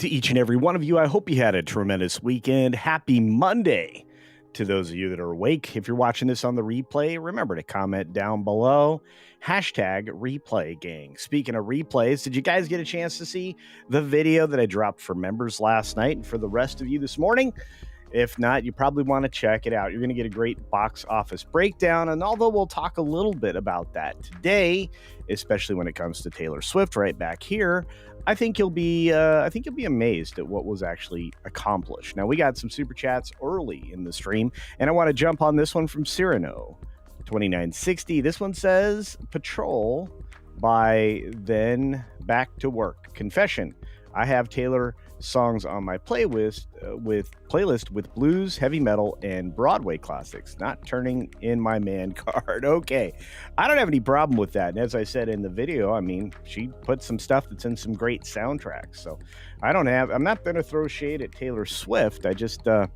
to each and every one of you. I hope you had a tremendous weekend. Happy Monday to those of you that are awake. If you're watching this on the replay, remember to comment down below. Hashtag replay gang. Speaking of replays, did you guys get a chance to see the video that I dropped for members last night and for the rest of you this morning? If not, you probably want to check it out. You're going to get a great box office breakdown. And although we'll talk a little bit about that today, especially when it comes to Taylor Swift right back here, I think you'll be amazed at what was actually accomplished. Now, we got some super chats early in the stream, and I want to jump on this one from Cyrano 2960. This one says, Patrol by Then Back to Work. Confession, I have Taylor songs on my playlist with blues, heavy metal, and Broadway classics. Not turning in my man card. Okay, I don't have any problem with that. And as I said in the video, I mean, she put some stuff that's in some great soundtracks. So I'm not going to throw shade at Taylor Swift. I just I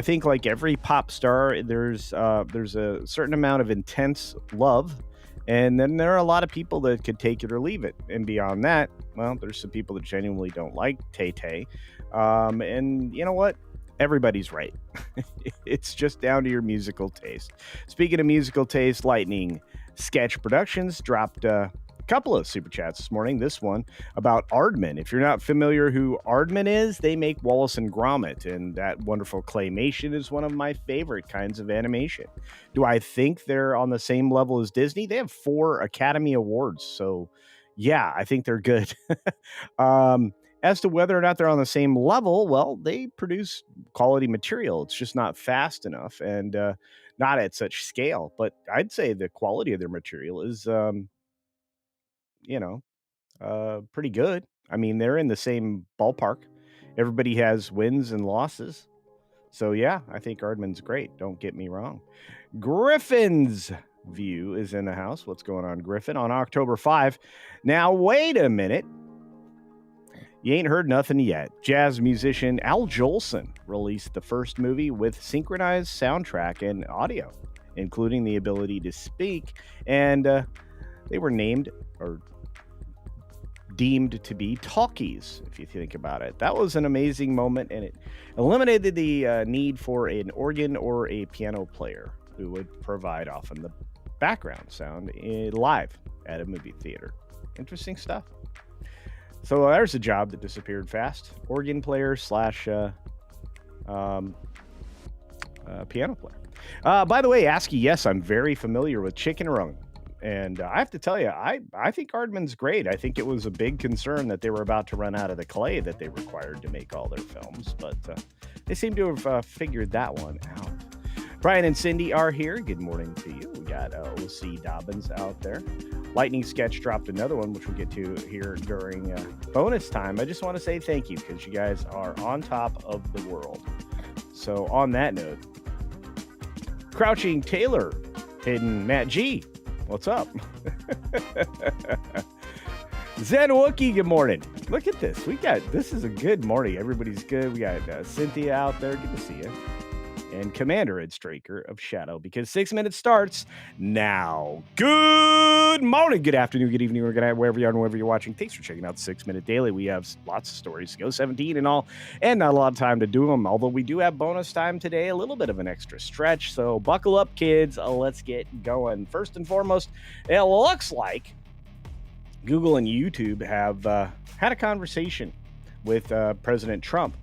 think like every pop star, there's a certain amount of intense love. And then there are a lot of people that could take it or leave it. And beyond that, well, there's some people that genuinely don't like Tay-Tay. And you know what? Everybody's right. It's just down to your musical taste. Speaking of musical taste, Lightning Sketch Productions dropped a couple of super chats this morning. This one about Aardman. If you're not familiar who Aardman is, they make Wallace and Gromit, and that wonderful claymation is one of my favorite kinds of animation. Do I think they're on the same level as Disney? They have 4 Academy Awards, so yeah, I think they're good. As to whether or not they're on the same level, well, they produce quality material. It's just not fast enough and not at such scale. But I'd say the quality of their material is pretty good. I mean, they're in the same ballpark. Everybody has wins and losses. So yeah, I think Aardman's great. Don't get me wrong. Griffin's View is in the house. What's going on, Griffin? On October 5. Now, wait a minute. You ain't heard nothing yet. Jazz musician Al Jolson released the first movie with synchronized soundtrack and audio, including the ability to speak. And they were named or deemed to be talkies, if you think about it. That was an amazing moment, and it eliminated the need for an organ or a piano player who would provide often the background sound live at a movie theater. Interesting stuff. So there's a job that disappeared fast. Organ player / piano player. By the way, ASCII, yes, I'm very familiar with Chicken Run. And I have to tell you, I think Aardman's great. I think it was a big concern that they were about to run out of the clay that they required to make all their films. But they seem to have figured that one out. Brian and Cindy are here. Good morning to you. We got OC Dobbins out there. Lightning Sketch dropped another one, which we'll get to here during bonus time. I just want to say thank you because you guys are on top of the world. So on that note, Crouching Taylor, Hidden Matt G, what's up? Zen Wookie, good morning. Look at this. This is a good morning. Everybody's good. We got Cynthia out there. Good to see you. And Commander Ed Straker of Shadow, because 6 minutes starts now. Good morning, good afternoon, good evening, or good night, wherever you are and wherever you're watching. Thanks for checking out 6 Minute Daily. We have lots of stories to go, 17 and all, and not a lot of time to do them, although we do have bonus time today, a little bit of an extra stretch. So buckle up, kids. Let's get going. First and foremost, it looks like Google and YouTube have had a conversation with President Trump.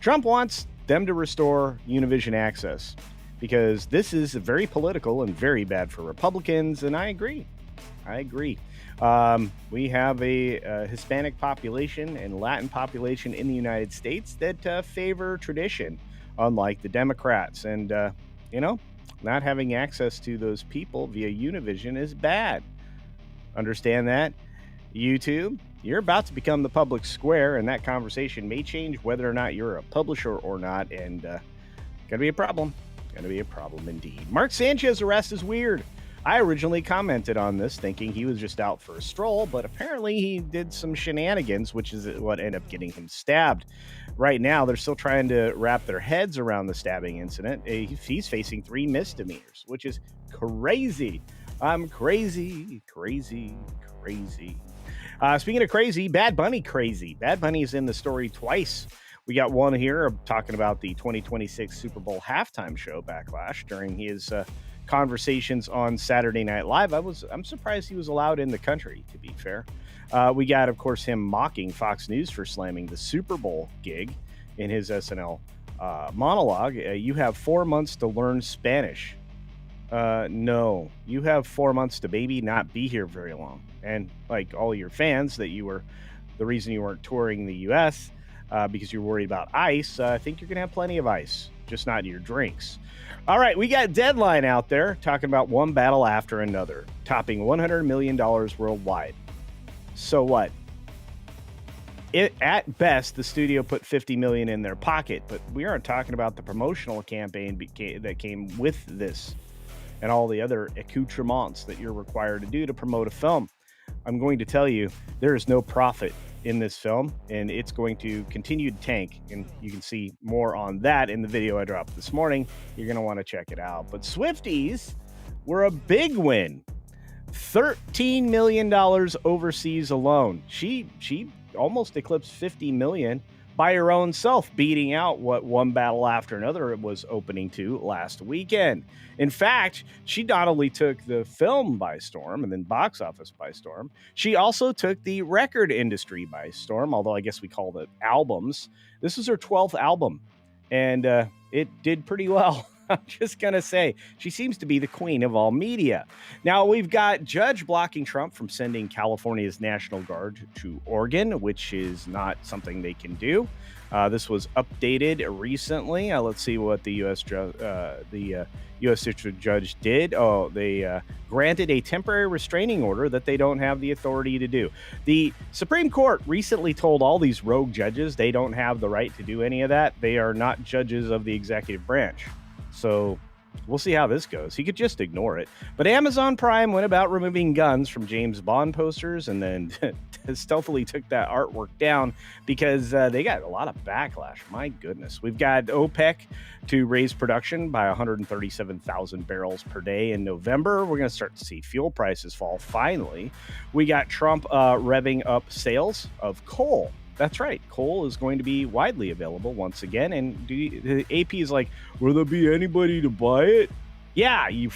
Trump wants them to restore Univision access because this is very political and very bad for Republicans, and I agree. We have a Hispanic population and Latin population in the United States that favor tradition, unlike the Democrats, and not having access to those people via Univision is bad. Understand that? YouTube, you're about to become the public square, and that conversation may change whether or not you're a publisher or not, and gonna be a problem. Gonna be a problem indeed. Mark Sanchez's arrest is weird. I originally commented on this thinking he was just out for a stroll, but apparently he did some shenanigans, which is what ended up getting him stabbed. Right now, they're still trying to wrap their heads around the stabbing incident. He's facing 3 misdemeanors, which is crazy. I'm crazy. Speaking of crazy, Bad Bunny crazy. Bad Bunny is in the story twice. We got one here talking about the 2026 Super Bowl halftime show backlash during his conversations on Saturday Night Live. I'm surprised he was allowed in the country, to be fair. We got, of course, him mocking Fox News for slamming the Super Bowl gig in his SNL monologue. You have 4 months to learn Spanish. No, you have 4 months to maybe not be here very long. And like all your fans the reason you weren't touring the U.S. Because you're worried about ice, I think you're going to have plenty of ice, just not your drinks. All right, we got Deadline out there talking about one battle after another, topping $100 million worldwide. So what? At best, the studio put $50 million in their pocket, but we aren't talking about the promotional campaign that came with this and all the other accoutrements that you're required to do to promote a film. I'm going to tell you, there is no profit in this film, and it's going to continue to tank, and you can see more on that in the video I dropped this morning. You're going to want to check it out. But Swifties were a big win. $13 million overseas alone. She almost eclipsed $50 million by her own self, beating out what One Battle After Another was opening to last weekend. In fact, she not only took the film by storm and then box office by storm, she also took the record industry by storm, although I guess we called it albums. This was her 12th album, and it did pretty well. I'm just going to say, she seems to be the queen of all media. Now, we've got Judge blocking Trump from sending California's National Guard to Oregon, which is not something they can do. This was updated recently. Let's see what the U.S. District Judge did. They granted a temporary restraining order that they don't have the authority to do. The Supreme Court recently told all these rogue judges they don't have the right to do any of that. They are not judges of the executive branch. So we'll see how this goes. He could just ignore it. But Amazon Prime went about removing guns from James Bond posters and then stealthily took that artwork down because they got a lot of backlash. My goodness. We've got OPEC to raise production by 137,000 barrels per day in November. We're going to start to see fuel prices fall finally. We got Trump revving up sales of coal. That's right. Coal is going to be widely available once again. And the AP is like, will there be anybody to buy it? Yeah, you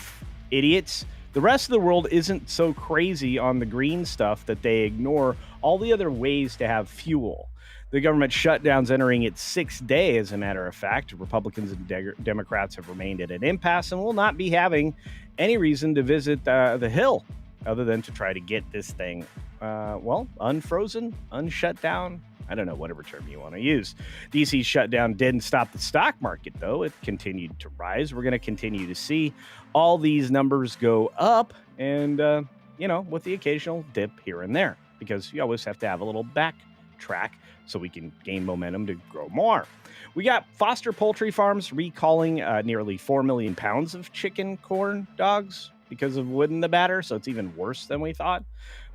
idiots. The rest of the world isn't so crazy on the green stuff that they ignore all the other ways to have fuel. The government shutdown's entering its sixth day, as a matter of fact. Republicans and Democrats have remained at an impasse and will not be having any reason to visit the Hill other than to try to get this thing, unfrozen, unshut down. I don't know, whatever term you want to use. DC's shutdown didn't stop the stock market, though. It continued to rise. We're going to continue to see all these numbers go up and, with the occasional dip here and there, because you always have to have a little backtrack so we can gain momentum to grow more. We got Foster Poultry Farms recalling nearly 4 million pounds of chicken corn dogs because of wood in the batter, so it's even worse than we thought.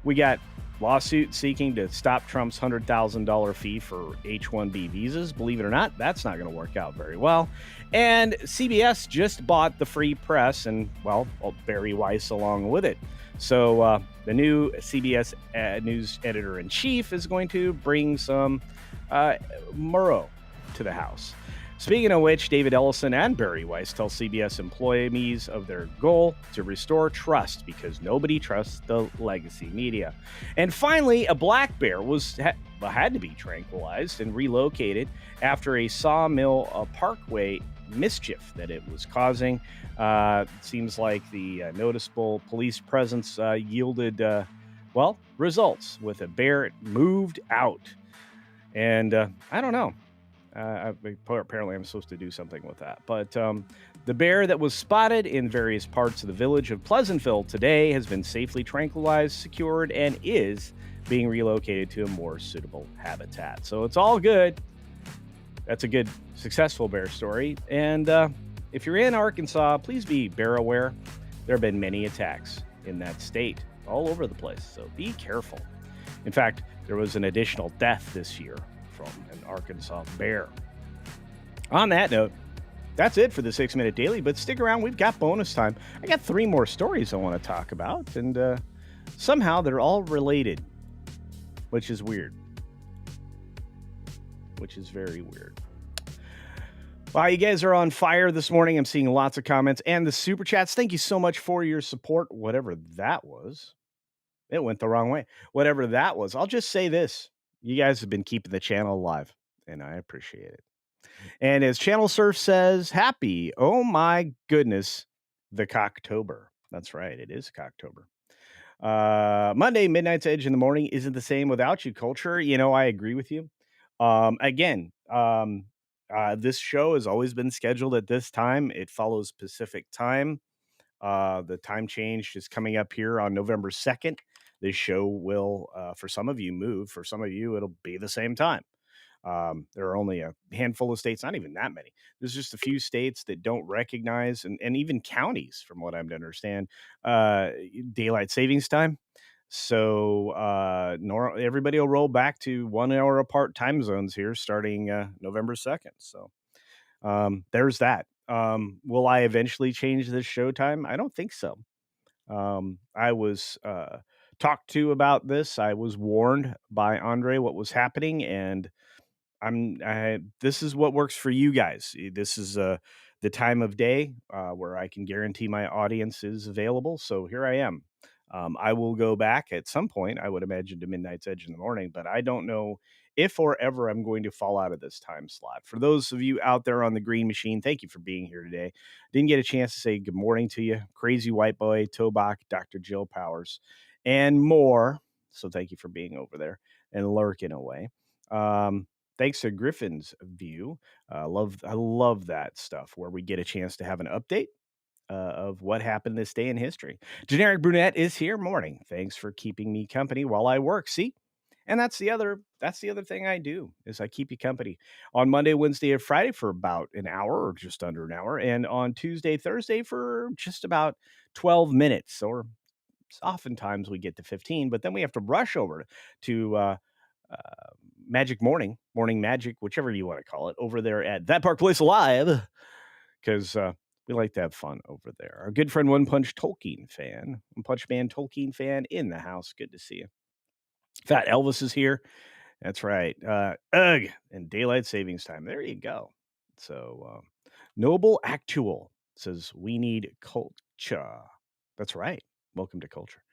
We got lawsuit seeking to stop Trump's $100,000 fee for H-1B visas. Believe it or not, that's not going to work out very well. And CBS just bought the Free Press and, Barry Weiss along with it. So the new CBS news editor-in-chief is going to bring some Murrow to the House. Speaking of which, David Ellison and Barry Weiss tell CBS employees of their goal to restore trust because nobody trusts the legacy media. And finally, a black bear had to be tranquilized and relocated after a Sawmill Parkway mischief that it was causing. Seems like the noticeable police presence yielded, results with a bear moved out. And I don't know. Apparently I'm supposed to do something with that. But the bear that was spotted in various parts of the village of Pleasantville today has been safely tranquilized, secured, and is being relocated to a more suitable habitat. So it's all good. That's a good, successful bear story. And if you're in Arkansas, please be bear aware. There have been many attacks in that state all over the place. So be careful. In fact, there was an additional death this year from an Arkansas bear. On that note, that's it for the 6-Minute Daily, but stick around. We've got bonus time. I got 3 more stories I want to talk about, and somehow they're all related. which is weird. Which is very weird. Wow, you guys are on fire this morning. I'm seeing lots of comments and the super chats. Thank you so much for your support, whatever that was. It went the wrong way. Whatever that was. I'll just say this. You guys have been keeping the channel alive, and I appreciate it. And as Channel Surf says, happy, oh my goodness, the Cocktober. That's right, it is Cocktober. Monday, Midnight's Edge in the morning isn't the same without you, Culture. You know, I agree with you. This show has always been scheduled at this time. It follows Pacific time. The time change is coming up here on November 2nd. This show will, for some of you, move. For some of you, it'll be the same time. There are only a handful of states, not even that many. There's just a few states that don't recognize, and even counties, from what I'm to understand, daylight savings time. So everybody will roll back to 1 hour apart time zones here starting November 2nd. So there's that. Will I eventually change this show time? I don't think so. I was talked to about this. I was warned by Andre what was happening, and this is what works for you guys. This is the time of day where I can guarantee my audience is available. So here I am. I will go back at some point, I would imagine, to Midnight's Edge in the morning, but I don't know if or ever I'm going to fall out of this time slot. For those of you out there on the green machine, thank you for being here today. Didn't get a chance to say good morning to you. Crazy White Boy, Tobach, Dr. Jill Powers, and more. So thank you for being over there and lurking away. Thanks to Griffin's View. I love that stuff where we get a chance to have an update of what happened this day in history. Generic Brunette is here. Morning. Thanks for keeping me company while I work. See? And that's the other thing I do is I keep you company on Monday, Wednesday, and Friday for about an hour or just under an hour, and on Tuesday, Thursday for just about 12 minutes, or oftentimes we get to 15, but then we have to rush over to Magic Morning Magic, whichever you want to call it, over there at That Park Place Live, because we like to have fun over there. Our good friend One Punch Man Tolkien fan in the house. Good to see you. Fat Elvis is here. That's right. Ugh, and daylight savings time. There you go. So Noble Actual says we need culture. That's right. Welcome to Culture.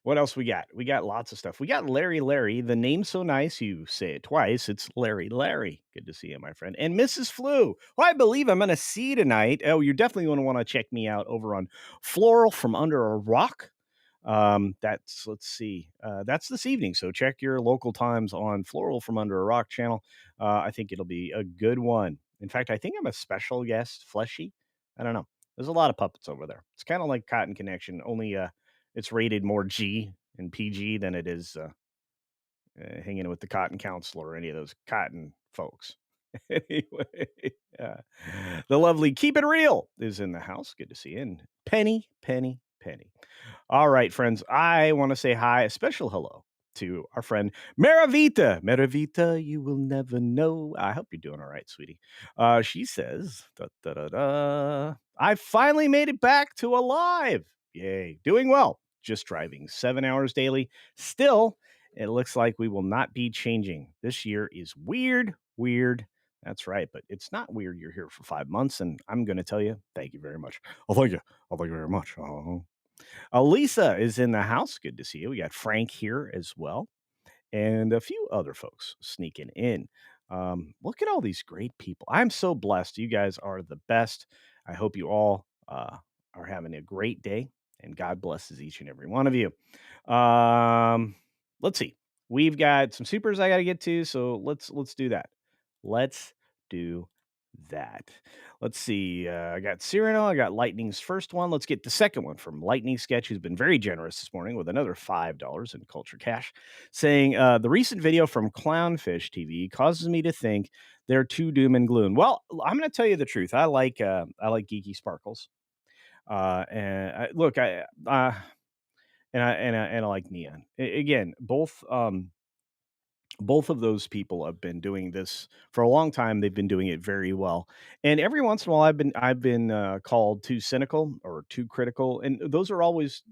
What else we got? We got lots of stuff. We got Larry. The name's so nice, you say it twice. It's Larry. Good to see you, my friend. And Mrs. Flu, who I believe I'm going to see tonight. Oh, you're definitely going to want to check me out over on Floral from Under a Rock. Let's see. That's this evening. So check your local times on Floral from Under a Rock channel. I think it'll be a good one. In fact, I think I'm a special guest, Fleshy. I don't know. There's a lot of puppets over there. It's kind of like Cotton Connection, only it's rated more G and PG than it is hanging with the Cotton Counselor or any of those Cotton folks. Anyway, the lovely Keep It Real is in the house. Good to see you. And Penny. All right, friends, I want to say hi, a special hello to our friend Maravita. Maravita, you will never know. I hope you're doing all right, sweetie. She says, I finally made it back to alive. Yay. Doing well. Just driving 7 hours daily. Still, it looks like we will not be changing. This year is weird. That's right. But it's not weird. You're here for 5 months, and I'm going to tell you, thank you very much. Oh, thank you. Oh, thank you very much. Lisa is in the house. Good to see you. We got Frank here as well, and a few other folks sneaking in. Look at all these great people. I'm so blessed. You guys are the best. I hope you all are having a great day, and God blesses each and every one of you. Let's see. We've got some supers I got to get to, so let's do that. Let's do that. Let's see. I got Cyrano. I got Lightning's first one. Let's get the second one from Lightning Sketch, who's been very generous this morning with another $5 in Culture Cash, saying the recent video from Clownfish TV causes me to think they're too doom and gloom. Well, I'm going to tell you the truth. I like Geeky Sparkles, and I like Neon. Again, both of those people have been doing this for a long time. They've been doing it very well. And every once in a while I've been called too cynical or too critical. And those are always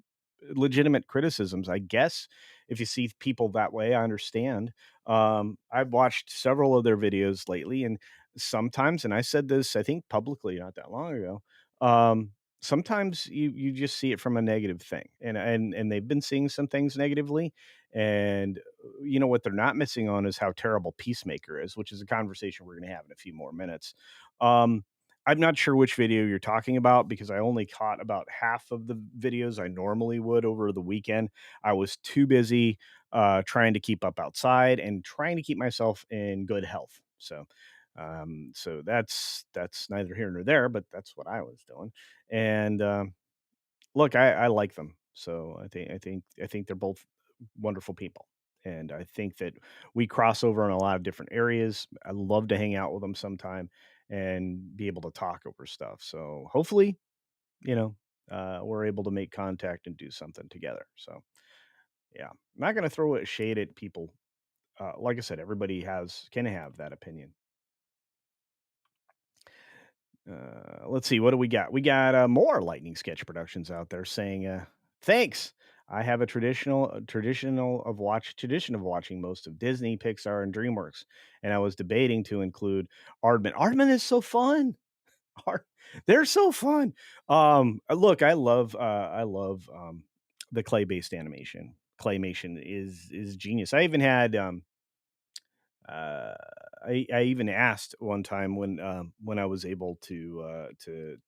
legitimate criticisms. I guess if you see people that way, I understand. I've watched several of their videos lately, and sometimes, and I said this, I think publicly not that long ago, um, sometimes you just see it from a negative thing, and they've been seeing some things negatively, and you know what they're not missing on is how terrible Peacemaker is, which is a conversation we're going to have in a few more minutes. Um, I'm not sure which video you're talking about because I only caught about half of the videos I normally would over the weekend. I was too busy trying to keep up outside and trying to keep myself in good health. So that's neither here nor there, but that's what I was doing. And look, I like them. So I think they're both wonderful people. And I think that we cross over in a lot of different areas. I love to hang out with them sometime and be able to talk over stuff. So hopefully, you know, we're able to make contact and do something together. So yeah, I'm not going to throw a shade at people. Like I said, everybody can have that opinion. Let's see, what do we got? We got more Lightning Sketch Productions out there saying, "Thanks. I have a tradition of watching most of Disney, Pixar, and DreamWorks, and I was debating to include Aardman. Aardman is so fun. Ard- They're so fun. Look, I love the clay based animation. Claymation is genius. I even had uh, I even asked one time when I was able to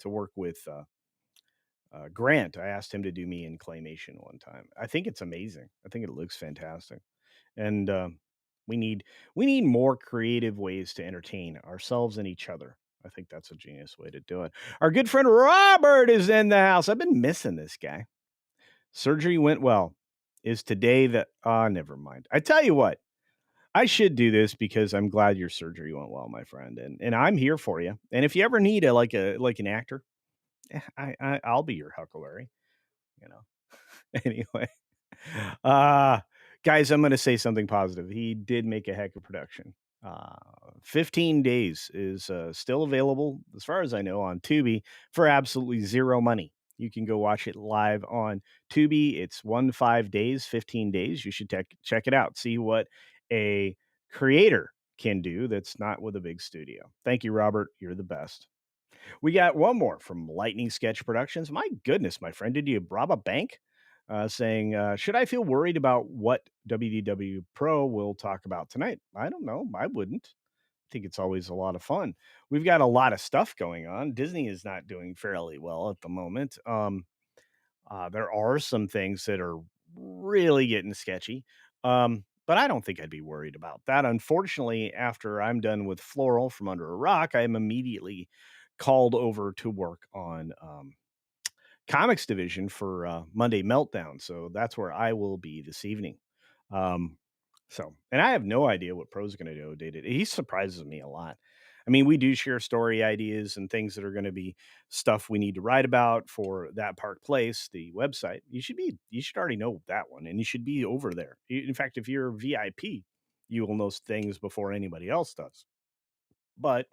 work with Grant. I asked him to do me in claymation one time. I think it's amazing. I think it looks fantastic, and we need we need more creative ways to entertain ourselves and each other. I think that's a genius way to do it. Our good friend Robert is in the house. I've been missing this guy. Surgery went well. Is today the never mind. I tell you what, I should do this because I'm glad your surgery went well, my friend, and I'm here for you. And if you ever need like an actor, I'll be your Huckleberry. You know. Anyway, uh, guys, I'm going to say something positive. He did make a heck of production. 15 days is still available, as far as I know, on Tubi for absolutely zero money. You can go watch it live on Tubi. It's 5 days, 15 days. You should check it out. See what a creator can do that's not with a big studio. Thank you, Robert. You're the best. We got one more from Lightning Sketch Productions. My goodness, my friend, did you rob a bank? Saying, should I feel worried about what WDW Pro will talk about tonight? I don't know. I wouldn't. I think it's always a lot of fun. We've got a lot of stuff going on. Disney is not doing fairly well at the moment. There are some things that are really getting sketchy. But I don't think I'd be worried about that. Unfortunately, after I'm done with Floral from Under a Rock, I am immediately called over to work on comics division for Monday Meltdown. So that's where I will be this evening. Um, and I have no idea what Pro's going to do day to day. He surprises me a lot. I mean, we do share story ideas and things that are going to be stuff we need to write about for that Park Place, the website. You should already know that one, and you should be over there. In fact, if you're a VIP, you will know things before anybody else does. But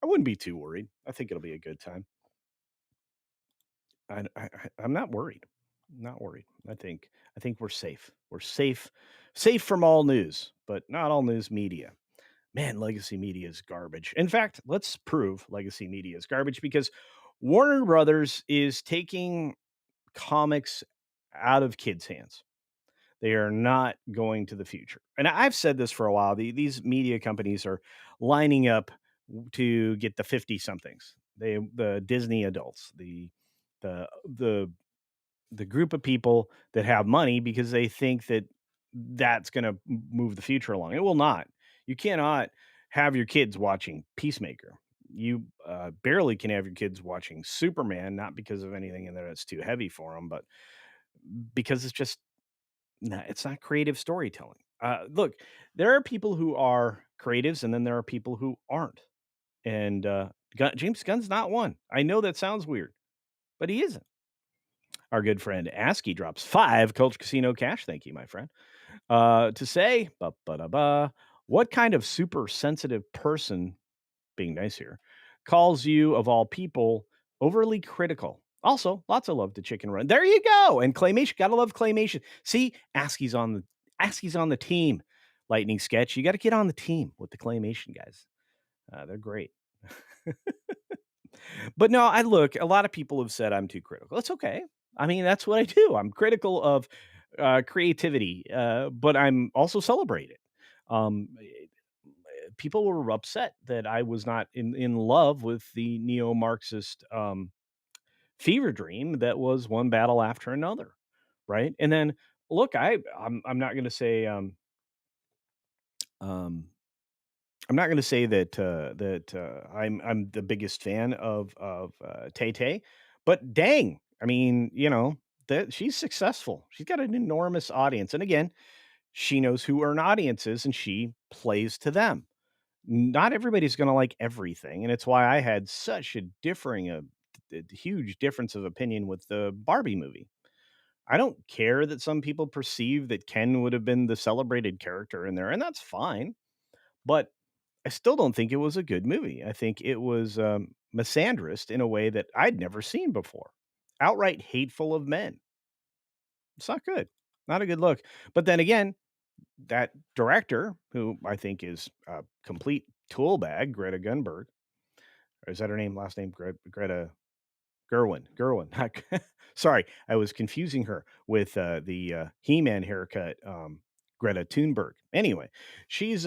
I wouldn't be too worried. I think it'll be a good time. I'm not worried. Not worried. I think we're safe. We're safe from all news, but not all news media. Man, legacy media is garbage. In fact, let's prove legacy media is garbage because Warner Brothers is taking comics out of kids' hands. They are not going to the future. And I've said this for a while. These media companies are lining up to get the 50 somethings. The Disney adults, the the group of people that have money because they think that that's going to move the future along. It will not. You cannot have your kids watching Peacemaker. You barely can have your kids watching Superman, not because of anything in there that's too heavy for them, but because it's not creative storytelling. Look, there are people who are creatives, and then there are people who aren't. And James Gunn's not one. I know that sounds weird, but he isn't. Our good friend ASCII drops 5 Culture Casino cash. Thank you, my friend. To say, ba-ba-da-ba, what kind of super sensitive person, being nice here, calls you, of all people, overly critical? Also, lots of love to Chicken Run. There you go. And Claymation, gotta love Claymation. See, Askey's on the team. Lightning Sketch, you got to get on the team with the Claymation guys. They're great. But no, I look. A lot of people have said I'm too critical. It's okay. I mean, that's what I do. I'm critical of creativity, but I'm also celebrate it. People were upset that I was not in love with the neo Marxist fever dream that was one battle after another, right? And then look, I'm not going to say um, I'm not going to say that I'm the biggest fan of Tay Tay, but dang, I mean, that she's successful. She's got an enormous audience, and again, she knows who her audience is, and she plays to them. Not everybody's going to like everything, and it's why I had such a huge difference of opinion with the Barbie movie. I don't care that some people perceive that Ken would have been the celebrated character in there, and that's fine. But I still don't think it was a good movie. I think it was misandrist in a way that I'd never seen before. Outright hateful of men. It's not good. Not a good look. But then again, that director, who I think is a complete tool bag, Greta Gunberg, or is that her name? Last name Greta Gerwin. Gerwin. Sorry, I was confusing her with the He-Man haircut, Greta Thunberg. Anyway, she's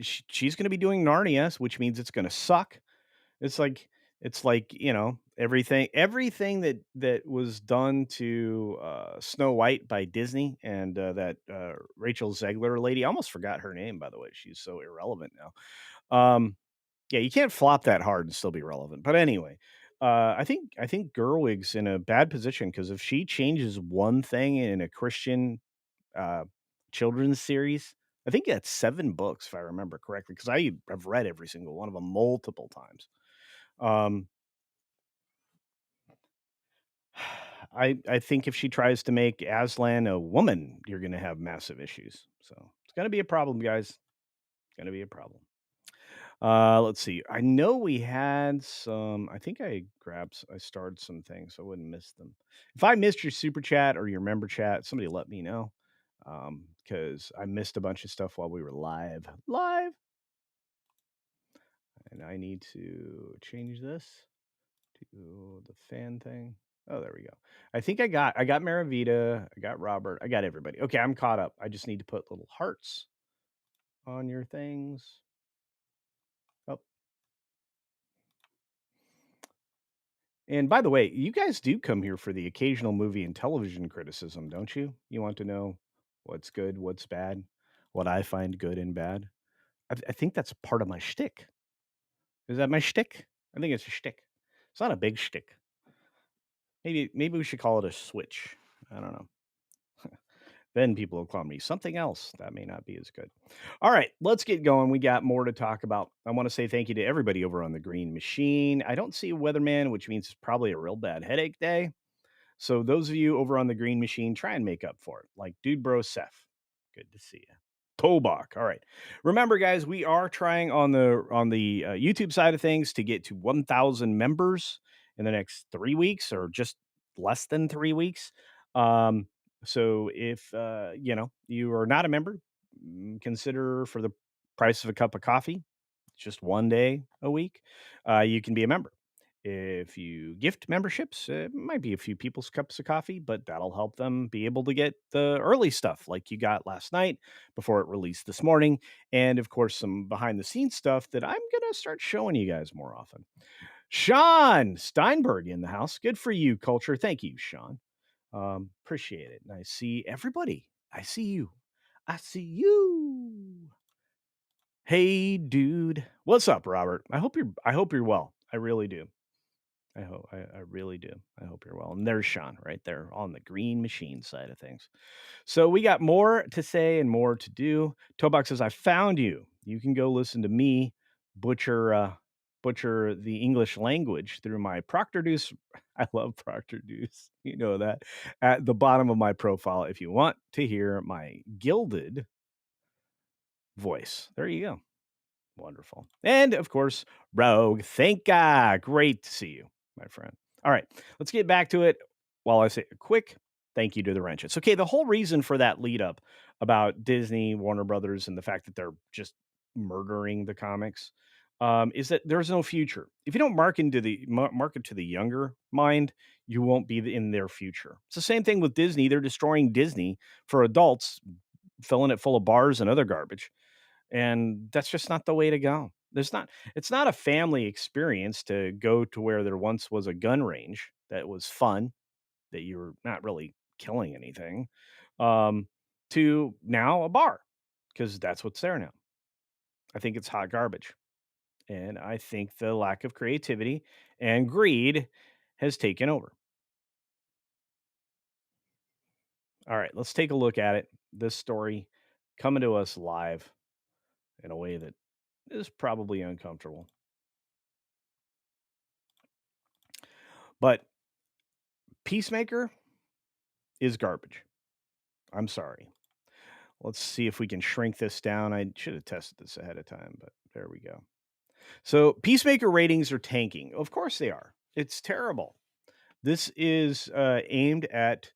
she's going to be doing Narnia, which means it's going to suck. It's like everything that was done to Snow White by Disney and that Rachel Zegler lady. I almost forgot her name, by the way. She's so irrelevant now. Yeah, you can't flop that hard and still be relevant. But anyway, I think Gerwig's in a bad position because if she changes one thing in a Christian uh, children's series. I think that's 7 books, if I remember correctly, because I have read every single one of them multiple times. Um, I think if she tries to make Aslan a woman, you're gonna have massive issues. So, it's gonna be a problem, guys. Gonna be a problem. Let's see. I know we had some I starred some things, so I wouldn't miss them. If I missed your super chat or your member chat, somebody let me know. Because I missed a bunch of stuff while we were live, and I need to change this to the fan thing. Oh, there we go. I got Maravita, I got Robert, I got everybody. Okay, I'm caught up. I just need to put little hearts on your things. Oh, and by the way, you guys do come here for the occasional movie and television criticism, don't you? You want to know what's good, what's bad, what I find good and bad. I think that's part of my shtick. Is that my shtick? I think it's a shtick. It's not a big shtick. Maybe we should call it a switch. I don't know. Then people will call me something else. That may not be as good. All right, let's get going. We got more to talk about. I want to say thank you to everybody over on the Green Machine. I don't see a weatherman, which means it's probably a real bad headache day. So those of you over on the Green Machine, try and make up for it. Like Dude Bro Seth. Good to see you. Tobach. All right. Remember, guys, we are trying on the YouTube side of things to get to 1,000 members in the next 3 weeks, or just less than 3 weeks. Um, so if you are not a member, consider for the price of a cup of coffee, just one day a week, you can be a member. If you gift memberships, it might be a few people's cups of coffee, but that'll help them be able to get the early stuff like you got last night before it released this morning. And of course, some behind the scenes stuff that I'm going to start showing you guys more often. Sean Steinberg in the house. Good for you, Culture. Thank you, Sean. Appreciate it. And I see everybody. I see you. I see you. Hey, dude. What's up, Robert? I hope you're well. I really do. I really do. I hope you're well. And there's Sean right there on the Green Machine side of things. So we got more to say and more to do. Tobox says, I found you. You can go listen to me butcher the English language through my Proctor Deuce. I love Proctor Deuce. You know that. At the bottom of my profile, if you want to hear my gilded voice. There you go. Wonderful. And of course, Rogue. Thank God. Great to see you, my friend. All right, let's get back to it while I say a quick thank you to the Wrenches. Okay, the whole reason for that lead up about Disney, Warner Brothers, and the fact that they're just murdering the comics is that there's no future. If you don't market to the younger mind, you won't be in their future. It's the same thing with Disney. They're destroying Disney for adults, filling it full of bars and other garbage, and that's just not the way to go. It's not a family experience to go to where there once was a gun range that was fun, that you were not really killing anything, um, to now a bar, because that's what's there now. I think it's hot garbage. And I think the lack of creativity and greed has taken over. All right, let's take a look at it. This story coming to us live in a way that is probably uncomfortable. But Peacemaker is garbage. I'm sorry. Let's see if we can shrink this down. I should have tested this ahead of time, but there we go. So, Peacemaker ratings are tanking. Of course they are. It's terrible. This is aimed at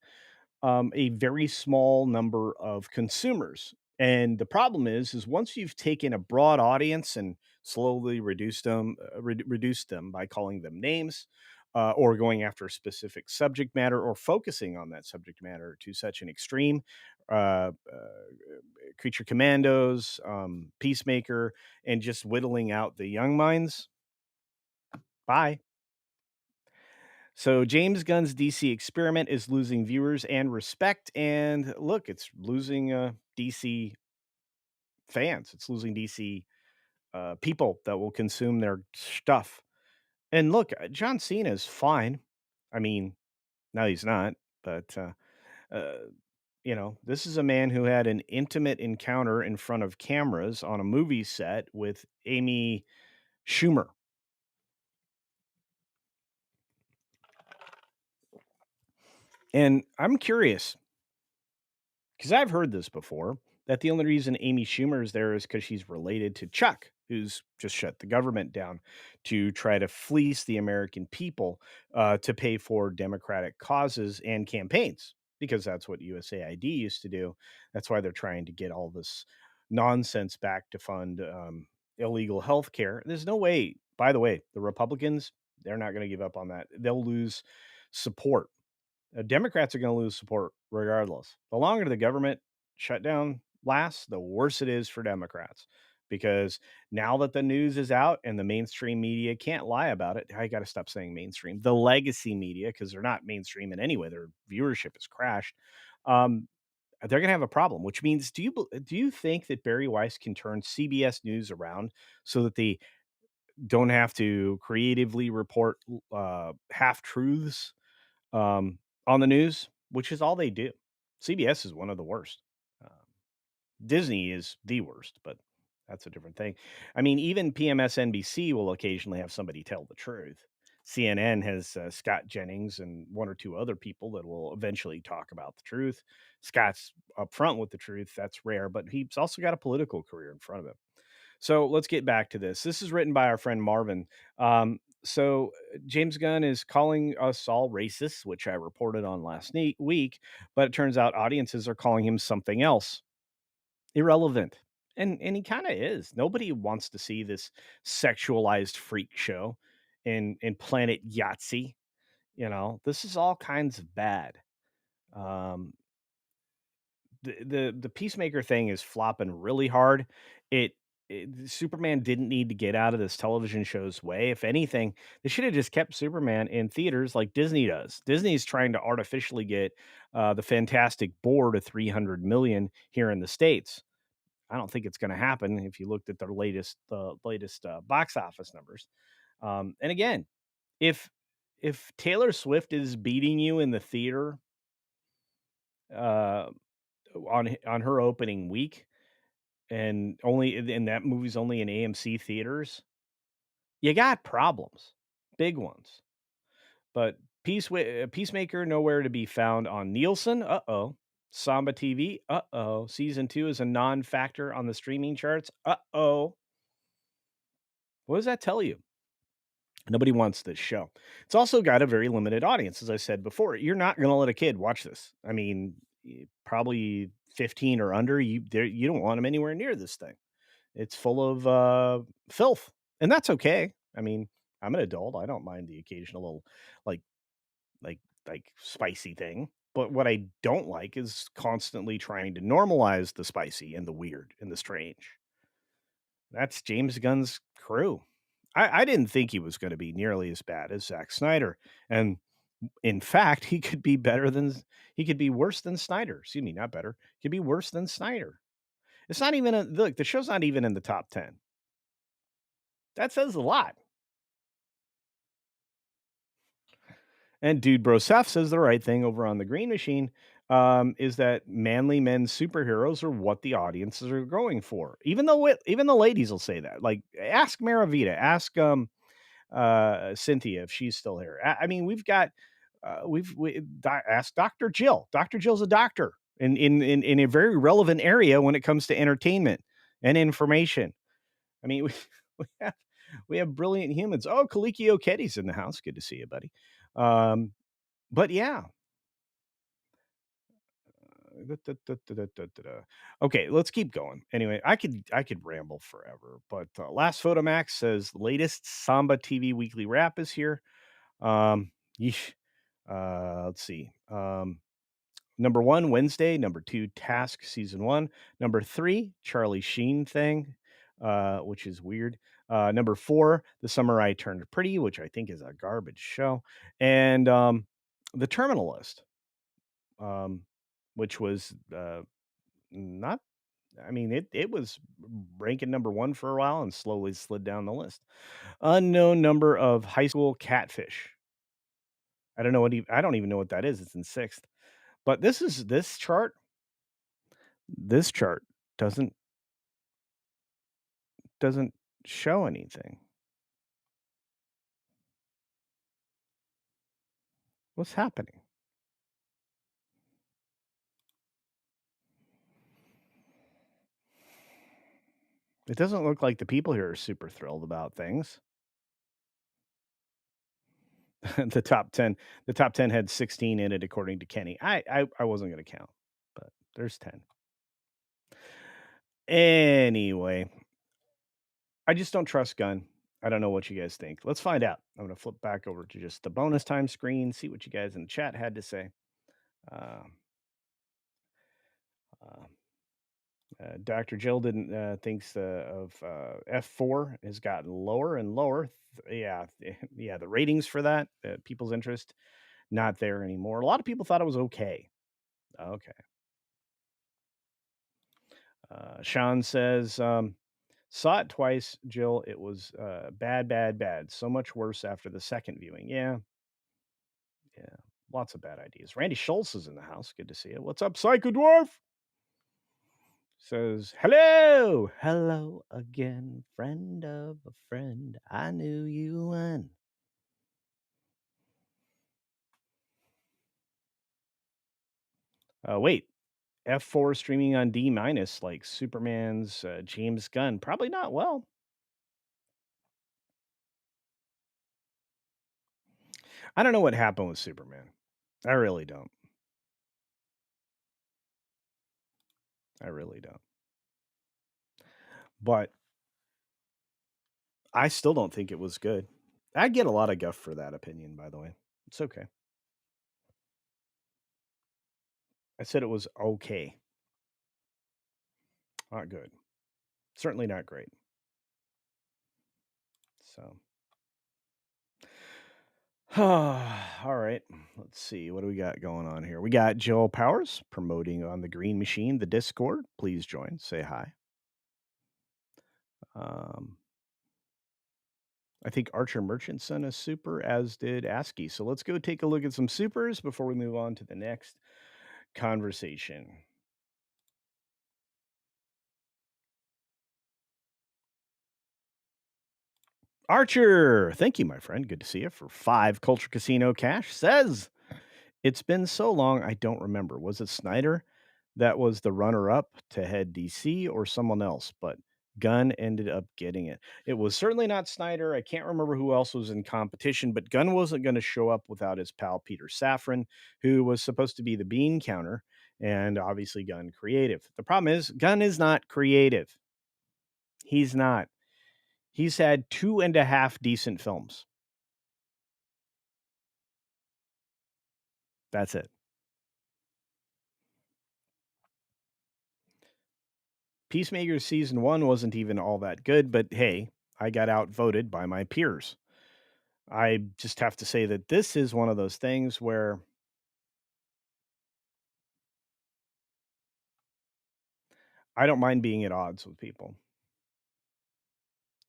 a very small number of consumers. And the problem is once you've taken a broad audience and slowly reduced them by calling them names, or going after a specific subject matter, or focusing on that subject matter to such an extreme, Creature Commandos, Peacemaker, and just whittling out the young minds. Bye. So James Gunn's DC experiment is losing viewers and respect, and look, it's losing DC fans. It's losing DC people that will consume their stuff. And look, John Cena is fine. I mean, no, he's not. But uh, this is a man who had an intimate encounter in front of cameras on a movie set with Amy Schumer. And I'm curious, because I've heard this before, that the only reason Amy Schumer is there is because she's related to Chuck, who's just shut the government down to try to fleece the American people to pay for Democratic causes and campaigns, because that's what USAID used to do. That's why they're trying to get all this nonsense back to fund illegal health care. There's no way, by the way, the Republicans, they're not going to give up on that. They'll lose support. Democrats are going to lose support regardless. The longer the government shutdown lasts, the worse it is for Democrats. Because now that the news is out and the mainstream media can't lie about it, I got to stop saying mainstream. The legacy media, because they're not mainstream in any way, their viewership has crashed. Um, they're going to have a problem. Which means, do you think that Barry Weiss can turn CBS News around so that they don't have to creatively report half truths on the news, which is all they do? CBS is one of the worst. Um, Disney is the worst, but that's a different thing. I mean, even PMSNBC will occasionally have somebody tell the truth. CNN has Scott Jennings and one or two other people that will eventually talk about the truth. Scott's upfront with the truth. That's rare, but he's also got a political career in front of him. So let's get back to this. This is written by our friend Marvin. James Gunn is calling us all racist, which I reported on last week, but it turns out audiences are calling him something else, irrelevant. And he kind of is. Nobody wants to see this sexualized freak show in Planet Yahtzee. This is all kinds of bad. Um, the Peacemaker thing is flopping really hard. It, Superman didn't need to get out of this television show's way. If anything, they should have just kept Superman in theaters like Disney does. Disney's trying to artificially get the Fantastic Four to 300 million here in the States. I don't think it's going to happen if you looked at their latest box office numbers. And again, if Taylor Swift is beating you in the theater, uh, on her opening week, and that movie's only in AMC theaters, you got problems, big ones. But Peacemaker nowhere to be found on Nielsen. Uh-oh. Samba TV. Uh-oh. Season 2 is a non-factor on the streaming charts. Uh-oh. What does that tell you? Nobody wants this show. It's also got a very limited audience, as I said before. You're not going to let a kid watch this. I mean, probably 15 or under. You don't want them anywhere near this thing. It's full of filth, and that's okay. I mean, I'm an adult. I don't mind the occasional little like like spicy thing. But what I don't like is constantly trying to normalize the spicy and the weird and the strange. That's James Gunn's crew. I didn't think he was going to be nearly as bad as Zack Snyder, and in fact, he could be worse than Snyder. Excuse me, not better. He could be worse than Snyder. It's not even look. The show's not even in the top 10. That says a lot. And Dude Bro Seth says the right thing over on the Green Machine, is that manly men superheroes are what the audiences are going for. Even though even the ladies will say that. Like, ask Maravita, ask Cynthia if she's still here. I mean, we've got ask Dr. Jill. Dr. Jill's a doctor in a very relevant area when it comes to entertainment and information. I mean, we have we have brilliant humans. Oh, Kaliki Okedi's in the house. Good to see you, buddy. But yeah. Okay, let's keep going. Anyway, I could ramble forever, but Last Photo Max says latest Samba TV weekly wrap is here. Yeesh. Let's see. Number 1, Wednesday. Number 2, Task season 1. Number 3, Charlie Sheen thing, which is weird. Number 4, The Summer I Turned Pretty, which I think is a garbage show, and The Terminal List, um, which was not. I mean, it was ranking number 1 for a while and slowly slid down the list. Unknown number of high school catfish. I don't know I don't even know what that is. It's in 6th. But this chart doesn't doesn't show anything. What's happening? It doesn't look like the people here are super thrilled about things. the top 10 had 16 in it according to Kenny. I wasn't going to count, but there's 10. Anyway, I just don't trust Gunn. I don't know what you guys think. Let's find out. I'm going to flip back over to just the bonus time screen, see what you guys in the chat had to say. Um, uh, Dr. Jill didn't thinks of F4 has gotten lower and lower. Yeah, yeah, the ratings for that, people's interest, not there anymore. A lot of people thought it was okay. Okay. Sean says, saw it twice, Jill. It was bad, bad, bad. So much worse after the second viewing. Yeah. Yeah. Lots of bad ideas. Randy Schultz is in the house. Good to see you. What's up, Psycho Dwarf? Says, hello. Hello again, friend of a friend. I knew you when. Wait. F4 streaming on D minus, like Superman's James Gunn. Probably not well. I don't know what happened with Superman. I really don't. I really don't. But I still don't think it was good. I get a lot of guff for that opinion, by the way. It's okay. I said it was okay. Not good. Certainly not great. So, all right. Let's see. What do we got going on here? We got Joel Powers promoting on the Green Machine, the Discord. Please join. Say hi. I think Archer Merchant sent a super, as did ASCII. So let's go take a look at some supers before we move on to the next conversation. Archer, thank you, my friend. Good to see you for 5 Culture Casino cash. Says, it's been so long, I don't remember. Was it Snyder that was the runner up to head DC or someone else? But Gunn ended up getting it. It was certainly not Snyder. I can't remember who else was in competition, but Gunn wasn't going to show up without his pal Peter Safran, who was supposed to be the bean counter, and obviously Gunn creative. The problem is, Gunn is not creative. He's not. He's had 2.5 decent films. That's it. Peacemaker season 1 wasn't even all that good, but hey, I got outvoted by my peers. I just have to say that this is one of those things where I don't mind being at odds with people.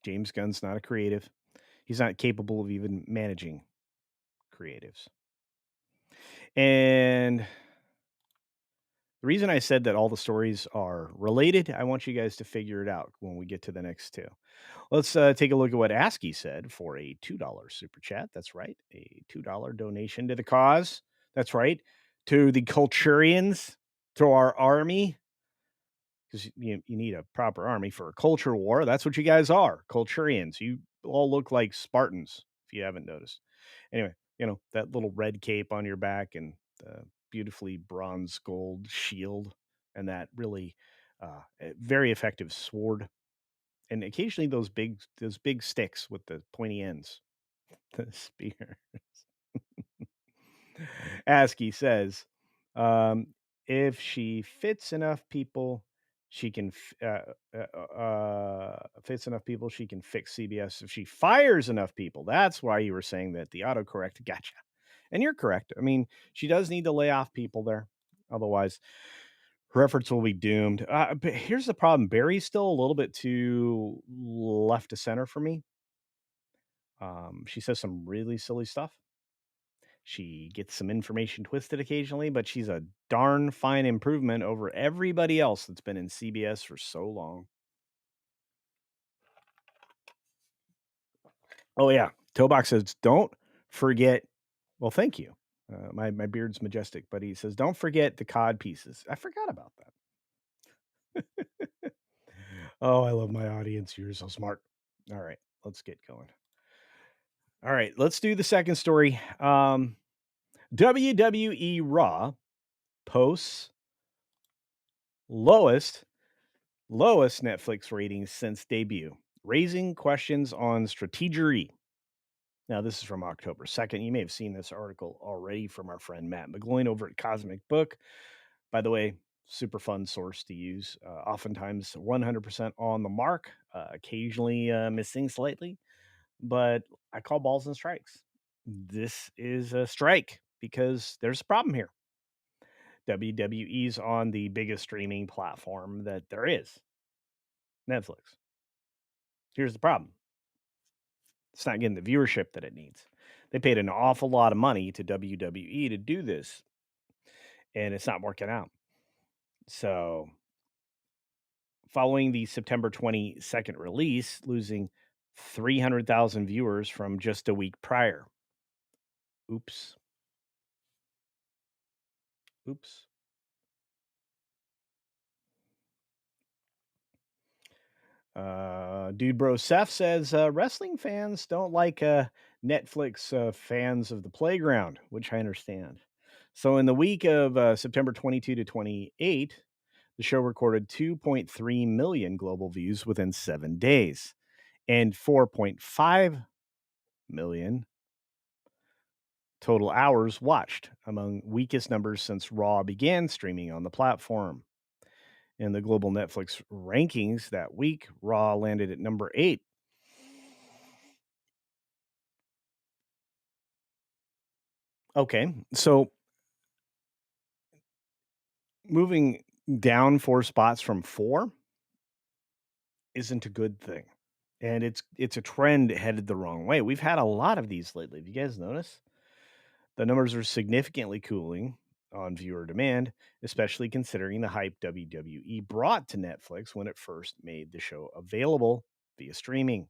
James Gunn's not a creative. He's not capable of even managing creatives. And the reason I said that all the stories are related, I want you guys to figure it out when we get to the next two. Let's take a look at what ASCII said for a $2 super chat. That's right, a $2 donation to the cause. That's right, to the Culturians, to our army, because you need a proper army for a culture war. That's what you guys are, Culturians. You all look like Spartans, if you haven't noticed. Anyway, that little red cape on your back and the beautifully bronze gold shield and that really very effective sword, and occasionally those big sticks with the pointy ends, the spear. ASCII says, um, if she fits enough people, she can fits enough people, she can fix CBS. If she fires enough people, that's why you were saying that the autocorrect gotcha. And you're correct. I mean, she does need to lay off people there. Otherwise, her efforts will be doomed. But here's the problem. Barry's still a little bit too left to center for me. She says some really silly stuff. She gets some information twisted occasionally, but she's a darn fine improvement over everybody else that's been in CBS for so long. Oh, yeah. Tobox says, don't forget. Well, thank you. My beard's majestic, but he says, don't forget the cod pieces. I forgot about that. Oh, I love my audience. You're so smart. All right, let's get going. All right, let's do the second story. WWE Raw posts lowest Netflix ratings since debut, raising questions on strategery. Now, this is from October 2nd. You may have seen this article already from our friend Matt McGloin over at Cosmic Book. By the way, super fun source to use. Oftentimes 100% on the mark, occasionally missing slightly, but I call balls and strikes. This is a strike because there's a problem here. WWE's on the biggest streaming platform that there is, Netflix. Here's the problem. It's not getting the viewership that it needs. They paid an awful lot of money to WWE to do this, and it's not working out. So, following the September 22nd release, losing 300,000 viewers from just a week prior. Oops. Oops. Dude Bro Seth says wrestling fans don't like Netflix fans of the playground, which I understand. So in the week of September 22 to 28, the show recorded 2.3 million global views within 7 days and 4.5 million total hours watched, among weakest numbers since Raw began streaming on the platform. In the global Netflix rankings that week, Raw landed at number 8. Okay, so moving down 4 spots from 4 isn't a good thing. And it's a trend headed the wrong way. We've had a lot of these lately. Have you guys noticed? The numbers are significantly cooling on viewer demand, especially considering the hype WWE brought to Netflix when it first made the show available via streaming.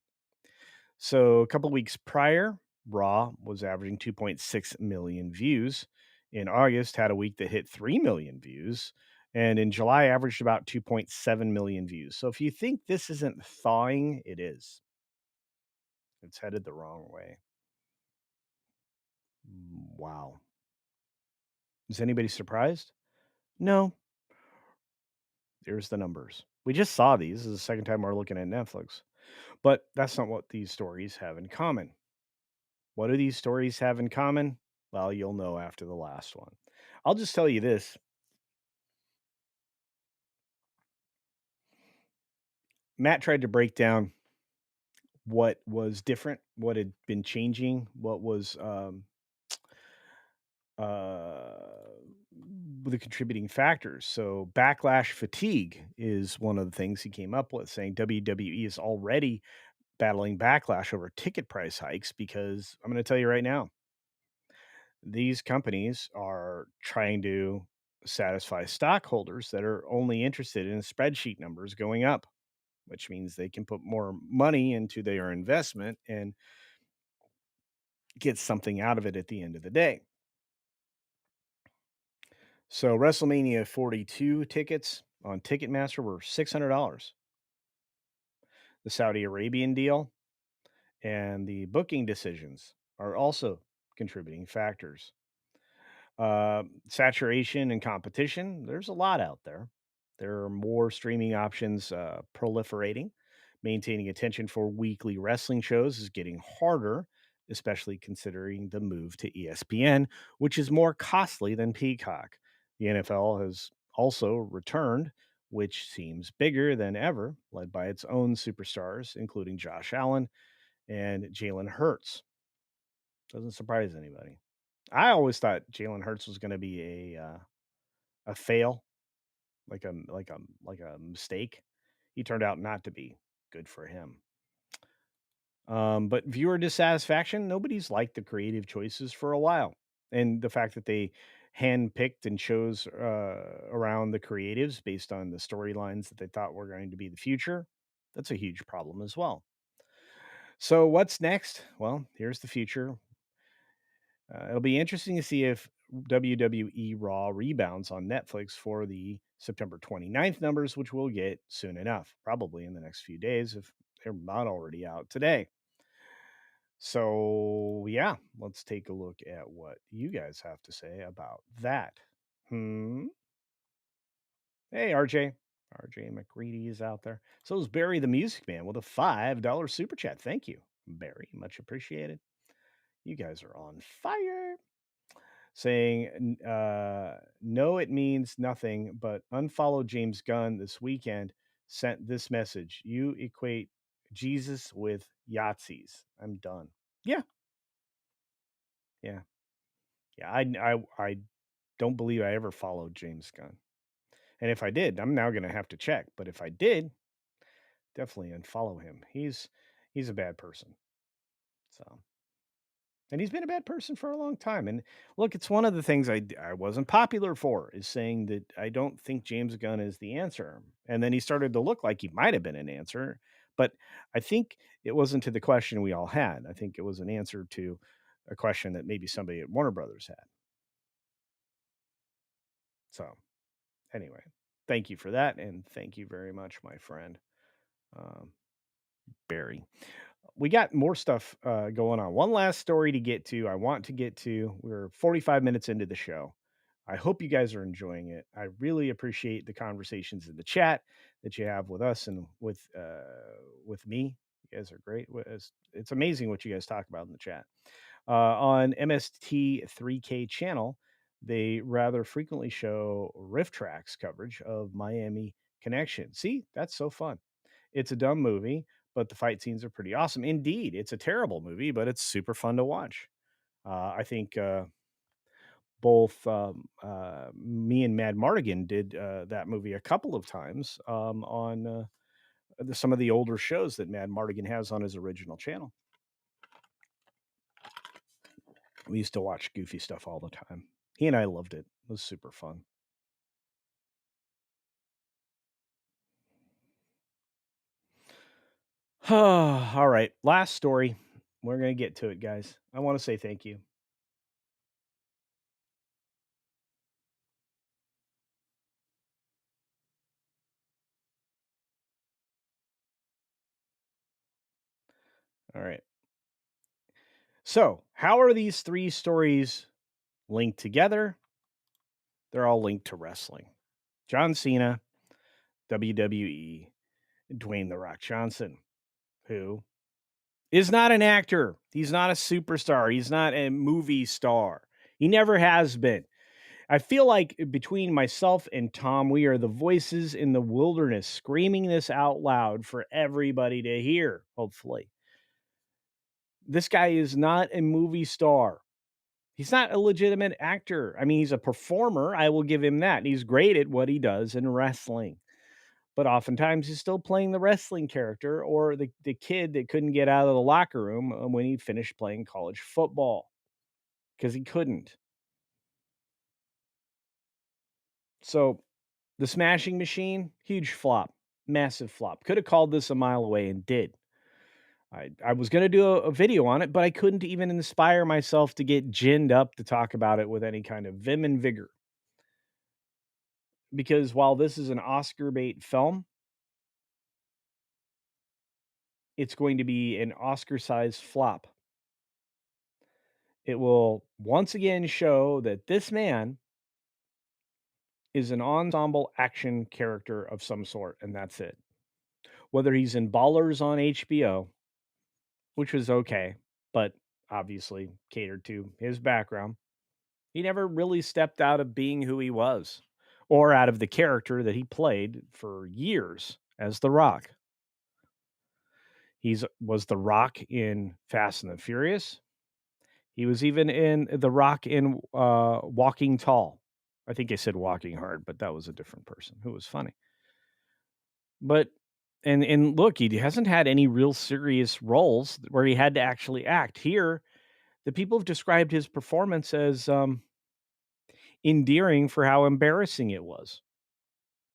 So, a couple weeks prior, Raw was averaging 2.6 million views. In August, had a week that hit 3 million views. and in July averaged about 2.7 million views. So if you think this isn't thawing, it is. It's headed the wrong way. Wow. Is anybody surprised? No. There's the numbers. We just saw these. This is the second time we're looking at Netflix. But that's not what these stories have in common. What do these stories have in common? Well, you'll know after the last one. I'll just tell you this. Matt tried to break down what was different, what had been changing, what was uh, the contributing factors. So, backlash fatigue is one of the things he came up with, saying WWE is already battling backlash over ticket price hikes because I'm going to tell you right now, these companies are trying to satisfy stockholders that are only interested in spreadsheet numbers going up, which means they can put more money into their investment and get something out of it at the end of the day. So WrestleMania 42 tickets on Ticketmaster were $600. The Saudi Arabian deal and the booking decisions are also contributing factors. Saturation and competition, there's a lot out there. There are more streaming options proliferating. Maintaining attention for weekly wrestling shows is getting harder, especially considering the move to ESPN, which is more costly than Peacock. The NFL has also returned, which seems bigger than ever, led by its own superstars, including Josh Allen and Jalen Hurts. Doesn't surprise anybody. I always thought Jalen Hurts was going to be a fail, like a mistake. He turned out not to be. Good for him. But viewer dissatisfaction, nobody's liked the creative choices for a while. And the fact that they handpicked and chose around the creatives based on the storylines that they thought were going to be the future, that's a huge problem as well. So, what's next? Well, here's the future. It'll be interesting to see if WWE Raw rebounds on Netflix for the September 29th numbers, which we'll get soon enough, probably in the next few days if they're not already out today. So, yeah, let's take a look at what you guys have to say about that. Hmm. Hey, RJ. RJ McCready is out there. So is Barry the Music Man with a $5 super chat. Thank you, Barry. Much appreciated. You guys are on fire. Saying, no, it means nothing, but unfollow James Gunn this weekend. Sent this message. You equate Jesus with Yahtzees. I'm done. Yeah. Yeah. Yeah. I don't believe I ever followed James Gunn. And if I did, I'm now going to have to check. But if I did, definitely unfollow him. He's a bad person. So, and he's been a bad person for a long time. And look, it's one of the things I wasn't popular for is saying that I don't think James Gunn is the answer. And then he started to look like he might have been an answer. But I think it wasn't to the question we all had. I think it was an answer to a question that maybe somebody at Warner Brothers had. So, anyway, thank you for that. And thank you very much, my friend, um, Barry. We got more stuff going on. One last story to get to. I want to get to. We're 45 minutes into the show. I hope you guys are enjoying it. I really appreciate the conversations in the chat that you have with us and with me. You guys are great. It's amazing what you guys talk about in the chat. On MST3K channel, they rather frequently show riff tracks coverage of Miami Connection. See, that's so fun. It's a dumb movie, but the fight scenes are pretty awesome. Indeed, it's a terrible movie, but it's super fun to watch. I think both me and Mad Mardigan did that movie a couple of times on some of the older shows that Mad Mardigan has on his original channel. We used to watch goofy stuff all the time. He and I loved it. It was super fun. All right. Last story. We're going to get to it, guys. I want to say thank you. All right. So, how are these three stories linked together? They're all linked to wrestling. John Cena, WWE, Dwayne The Rock Johnson, who is not an actor. He's not a superstar. He's not a movie star. He never has been. I feel like between myself and Tom, we are the voices in the wilderness screaming this out loud for everybody to hear, hopefully. This guy is not a movie star. He's not a legitimate actor. I mean, he's a performer. I will give him that. He's great at what he does in wrestling. But oftentimes he's still playing the wrestling character or the kid that couldn't get out of the locker room when he finished playing college football because he couldn't. So the Smashing Machine, huge flop, massive flop. Could have called this a mile away and did. I was going to do a video on it, but I couldn't even inspire myself to get ginned up to talk about it with any kind of vim and vigor. Because while this is an Oscar bait film, it's going to be an Oscar sized flop. It will once again show that this man is an ensemble action character of some sort, and that's it. Whether he's in Ballers on HBO, which was okay, but obviously catered to his background, he never really stepped out of being who he was or out of the character that he played for years as The Rock. He was The Rock in Fast and the Furious. He was even in The Rock in Walking Tall. I think I said Walking Hard, but that was a different person who was funny. But and look, he hasn't had any real serious roles where he had to actually act. Here, the people have described his performance as endearing for how embarrassing it was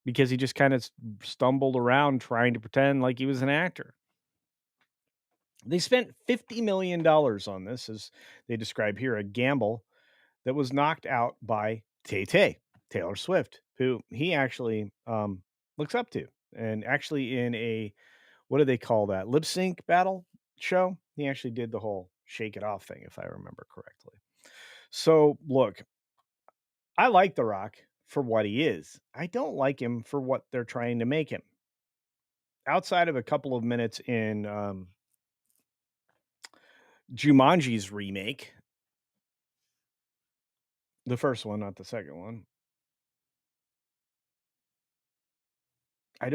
because he just kind of stumbled around trying to pretend like he was an actor. They spent $50 million on this, as they describe here, a gamble that was knocked out by Tay Taylor Swift, who he actually looks up to. And actually, in a what do they call that? Lip sync battle show, he actually did the whole shake it off thing, if I remember correctly. So, look, I like The Rock for what he is. I don't like him for what they're trying to make him. Outside of a couple of minutes in Jumanji's remake, the first one, not the second one, I've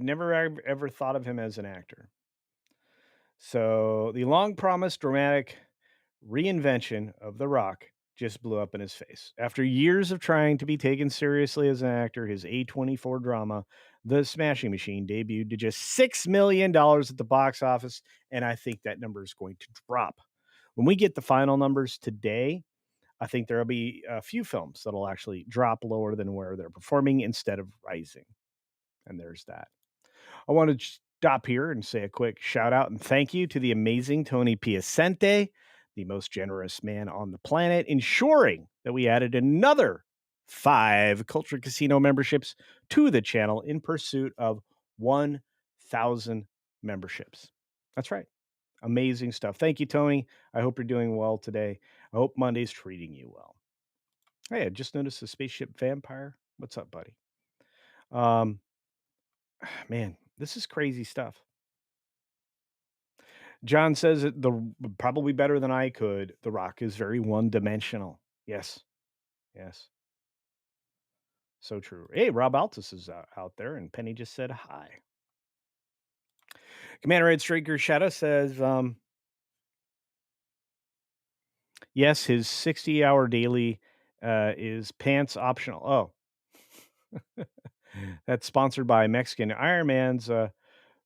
never ever thought of him as an actor. So the long promised dramatic reinvention of The Rock just blew up in his face. After years of trying to be taken seriously as an actor, his A24 drama, The Smashing Machine, debuted to just $6 million at the box office, and I think that number is going to drop. When we get the final numbers today, I think there'll be a few films that'll actually drop lower than where they're performing instead of rising. And there's that. I want to stop here and say a quick shout out and thank you to the amazing Tony Piacente, the most generous man on the planet, ensuring that we added another 5 Culture Casino memberships to the channel in pursuit of 1,000 memberships. That's right. Amazing stuff. Thank you, Tony. I hope you're doing well today. I hope Monday's treating you well. Hey, I just noticed a spaceship vampire. What's up, buddy? Um, man, this is crazy stuff. John says that the probably better than I could. The Rock is very one-dimensional. Yes. Yes. So true. Hey, Rob Altus is out there, and Penny just said hi. Commander Ed Straker Shadow says, yes, his 60-hour daily is pants optional. Oh, that's sponsored by Mexican Iron Man's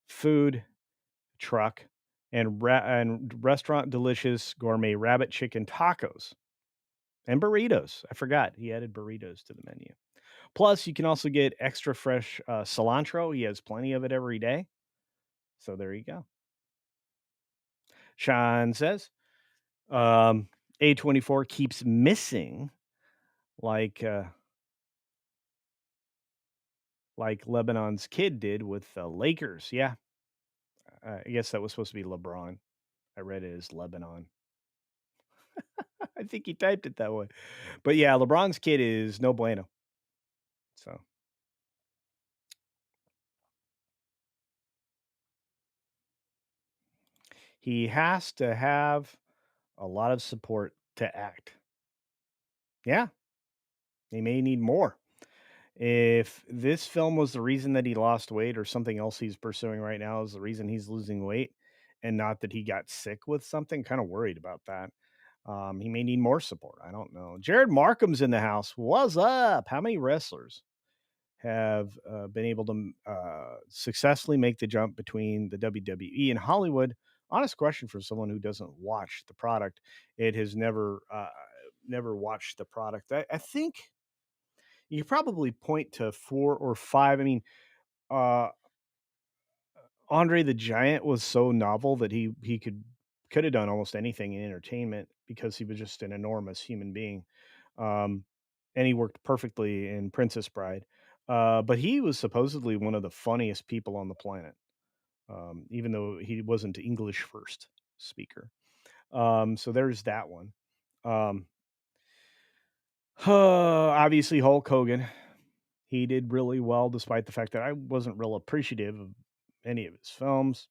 food truck and restaurant delicious gourmet rabbit chicken tacos and burritos. I forgot he added burritos to the menu. Plus, you can also get extra fresh cilantro. He has plenty of it every day. So there you go. Sean says, A24 keeps missing like Lebanon's kid did with the Lakers. Yeah. I guess that was supposed to be LeBron. I read it as Lebanon. I think he typed it that way. But yeah, LeBron's kid is no bueno. So he has to have a lot of support to act. Yeah, he may need more. If this film was the reason that he lost weight or something else he's pursuing right now is the reason he's losing weight and not that he got sick with something, kind of worried about that. He may need more support. I don't know. Jared Markham's in the house. What's up? How many wrestlers have been able to successfully make the jump between the WWE and Hollywood? Honest question for someone who doesn't watch the product. It has never watched the product. I think you probably point to four or five. I mean, uh, Andre the Giant was so novel that he could have done almost anything in entertainment because he was just an enormous human being, um, and he worked perfectly in Princess Bride. But he was supposedly one of the funniest people on the planet, even though he wasn't English first speaker. So there's that one. Um, obviously Hulk Hogan. He did really well, despite the fact that I wasn't real appreciative of any of his films.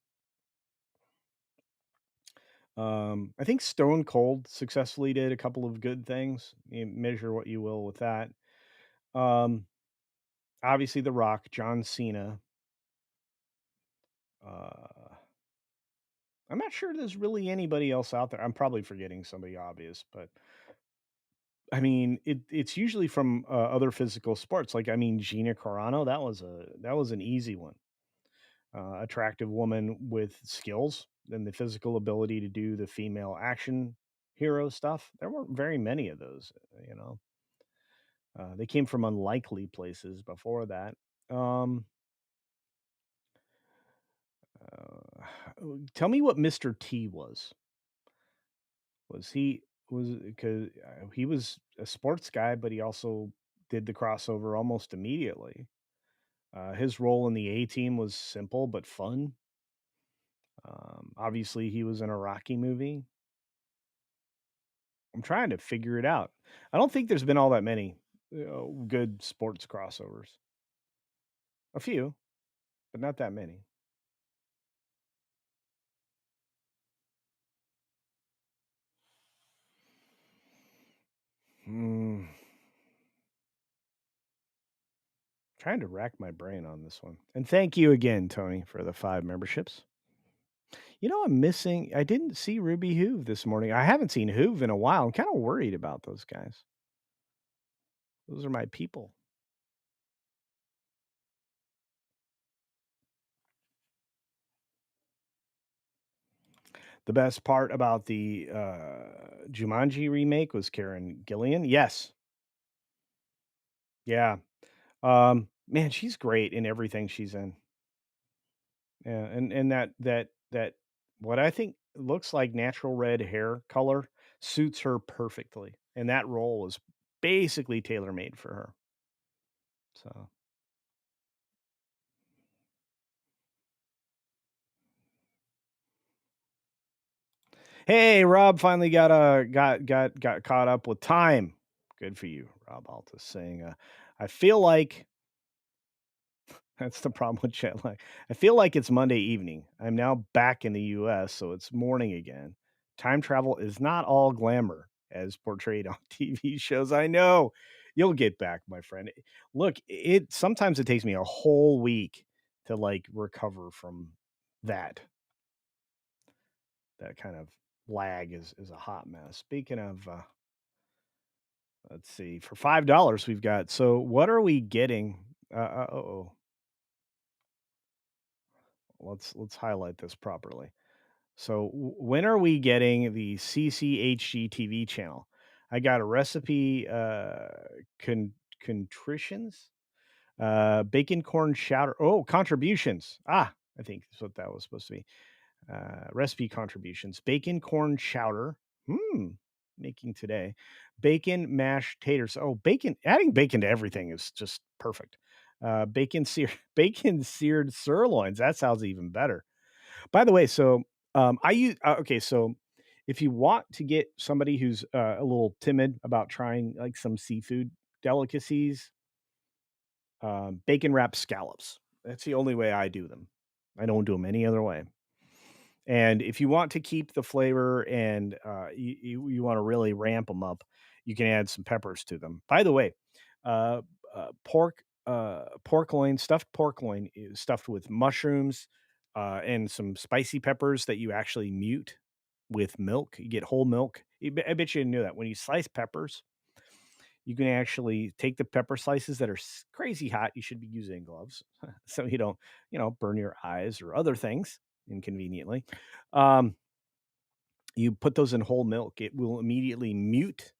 I think Stone Cold successfully did a couple of good things. You measure what you will with that. Um, obviously, The Rock, John Cena. Uh, I'm not sure there's really anybody else out there. I'm probably forgetting somebody obvious, but I mean, it's usually from other physical sports. Like, I mean, Gina Carano. That was an easy one. Attractive woman with skills and the physical ability to do the female action hero stuff. There weren't very many of those, you know. They came from unlikely places before that. Um, tell me what Mr. T was. Was he was because he was a sports guy, but he also did the crossover almost immediately. His role in the A Team was simple but fun. Obviously, he was in a Rocky movie. I'm trying to figure it out. I don't think there's been all that many good sports crossovers. A few, but not that many. Hmm. Trying to rack my brain on this one. And thank you again, Tony, for the 5 memberships. I'm missing I didn't see Ruby Hoove this morning. I haven't seen Hoove in a while. I'm kind of worried about those guys. Those are my people. The best part about the Jumanji remake was Karen Gillian. Yes. Yeah. Man, she's great in everything she's in. Yeah, and that what I think looks like natural red hair color suits her perfectly, and that role was basically tailor made for her. So, hey, Rob finally got caught up with time. Good for you, Rob Altus saying, I feel like that's the problem with jet lag. I feel like it's Monday evening. I'm now back in the US, so it's morning again. Time travel is not all glamour as portrayed on TV shows. I know. You'll get back, my friend. Look, it sometimes it takes me a whole week to like recover from that. That kind of lag is a hot mess. Speaking of let's see, for $5 we've got. So what are we getting? Oh, let's highlight this properly. So when are we getting the CCHG TV channel? I got a recipe contritions, bacon corn chowder. Oh, contributions. I think that's what that was supposed to be. Recipe contributions. Bacon corn chowder. Making today. Bacon mashed taters. Oh, bacon. Adding bacon to everything is just perfect. Bacon seared bacon seared sirloins. That sounds even better. By the way, so I use okay. So if you want to get somebody who's a little timid about trying like some seafood delicacies, bacon wrapped scallops. That's the only way I do them. I don't do them any other way. And if you want to keep the flavor and you want to really ramp them up, you can add some peppers to them. By the way, uh, pork loin, stuffed pork loin is stuffed with mushrooms and some spicy peppers that you actually mute with milk. You get whole milk. I bet you didn't know that. When you slice peppers, you can actually take the pepper slices that are crazy hot. You should be using gloves so you don't, burn your eyes or other things inconveniently. Um, you put those in whole milk. It will immediately mute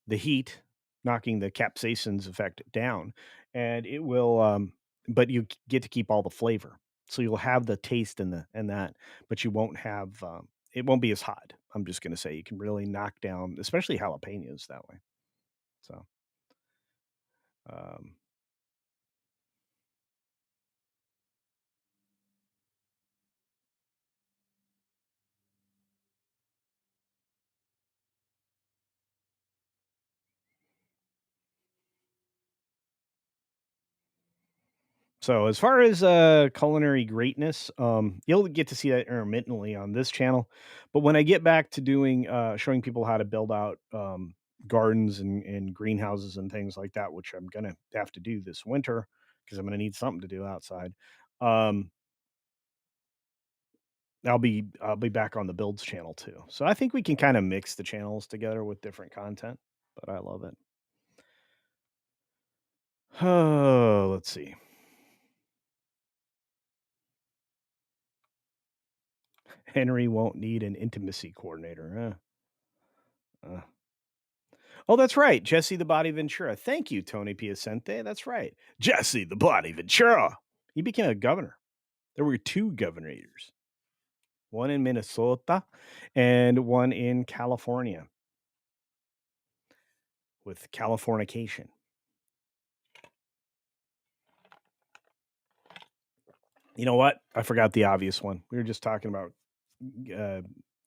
the heat, knocking the capsaicin's effect down, and it will. But you get to keep all the flavor, so you'll have the taste and that, but you won't have. It won't be as hot. I'm just going to say you can really knock down, especially jalapenos that way. So. Um, So as far as culinary greatness, you'll get to see that intermittently on this channel. But when I get back to doing showing people how to build out gardens and greenhouses and things like that, which I'm gonna have to do this winter because I'm gonna need something to do outside. Um, I'll be back on the builds channel too. So I think we can kind of mix the channels together with different content. But I love it. Oh, let's see. Henry won't need an intimacy coordinator. Uh, Oh, that's right. Jesse the Body Ventura. Thank you, Tony Piacente. That's right. Jesse the Body Ventura. He became a governor. There were two governors, one in Minnesota and one in California with Californication. You know what? I forgot the obvious one. We were just talking about uh,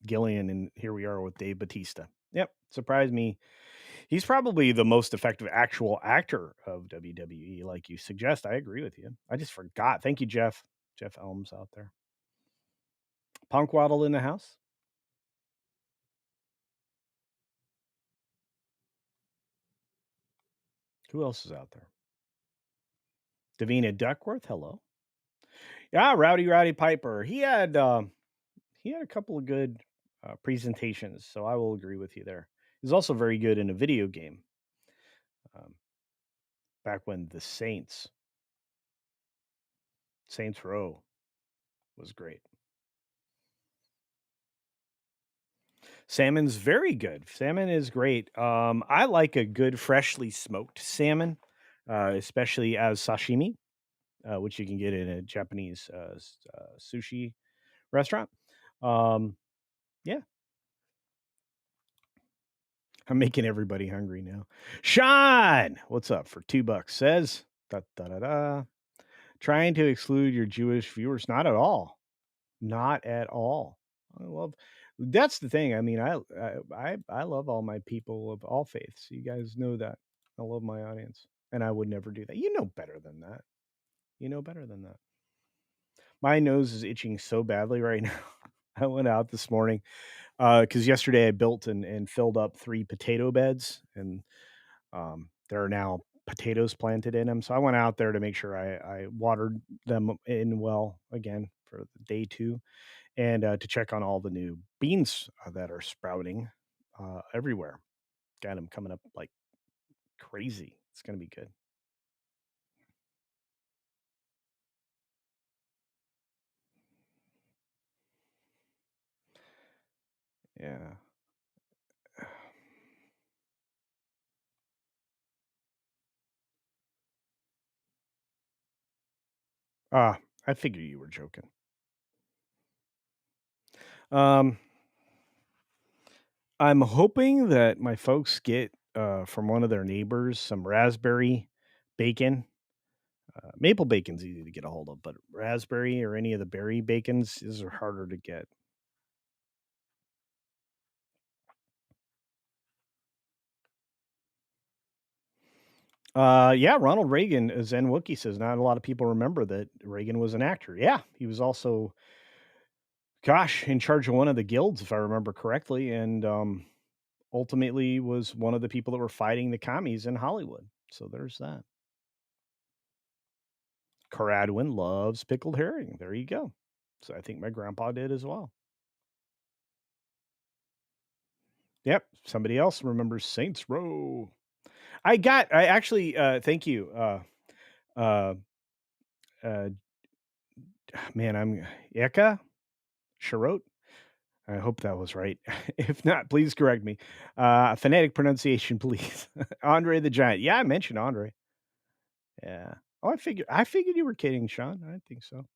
Gillian, and here we are with Dave Batista. Yep, surprised me. He's probably the most effective actual actor of WWE, like you suggest. I agree with you. I just forgot. Thank you, Jeff. Jeff Elms out there. Punk Waddle in the house. Who else is out there? Davina Duckworth. Hello. Yeah, Rowdy Piper. He had a couple of good presentations, so I will agree with you there. He's also very good in a video game. Um, back when the Saints Row was great. Salmon's very good. Salmon is great. I like a good freshly smoked salmon, especially as sashimi, which you can get in a Japanese sushi restaurant. Um, yeah, I'm making everybody hungry now. Sean, what's up for $2? Says da da da da. Trying to exclude your Jewish viewers? Not at all. Not at all. I love. That's the thing. I mean, I love all my people of all faiths. You guys know that. I love my audience, and I would never do that. You know better than that. You know better than that. My nose is itching so badly right now. I went out this morning because yesterday I built and filled up 3 potato beds, and there are now potatoes planted in them. So I went out there to make sure I watered them in well again for day 2, and to check on all the new beans that are sprouting everywhere. Got them coming up like crazy. It's gonna be good. Yeah. Ah, I figured you were joking. Um, I'm hoping that my folks get from one of their neighbors some raspberry bacon. Maple bacon's easy to get a hold of, but raspberry or any of the berry bacons is harder to get. Yeah, Ronald Reagan, Zen Wookie says not a lot of people remember that Reagan was an actor. Yeah, he was also, gosh, in charge of one of the guilds, if I remember correctly, and ultimately was one of the people that were fighting the commies in Hollywood. So there's that. Caradwin loves pickled herring. There you go. So I think my grandpa did as well. Yep. Somebody else remembers Saints Row. I actually, thank you. Uh, uh, man, I'm Eka Sharot. I hope that was right. If not, please correct me. Phonetic pronunciation, please. Andre the Giant. Yeah, I mentioned Andre. Yeah. Oh, I figured you were kidding, Sean. I think so.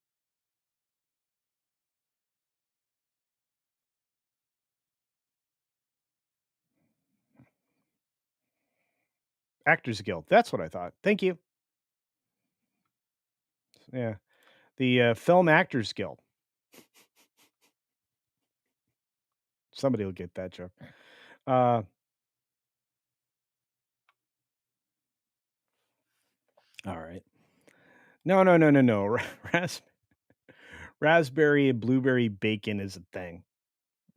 Actors Guild. That's what I thought. Thank you. Yeah. The Film Actors Guild. Somebody will get that joke. Uh, all right. No, no, no, no, no. Raspberry and blueberry bacon is a thing.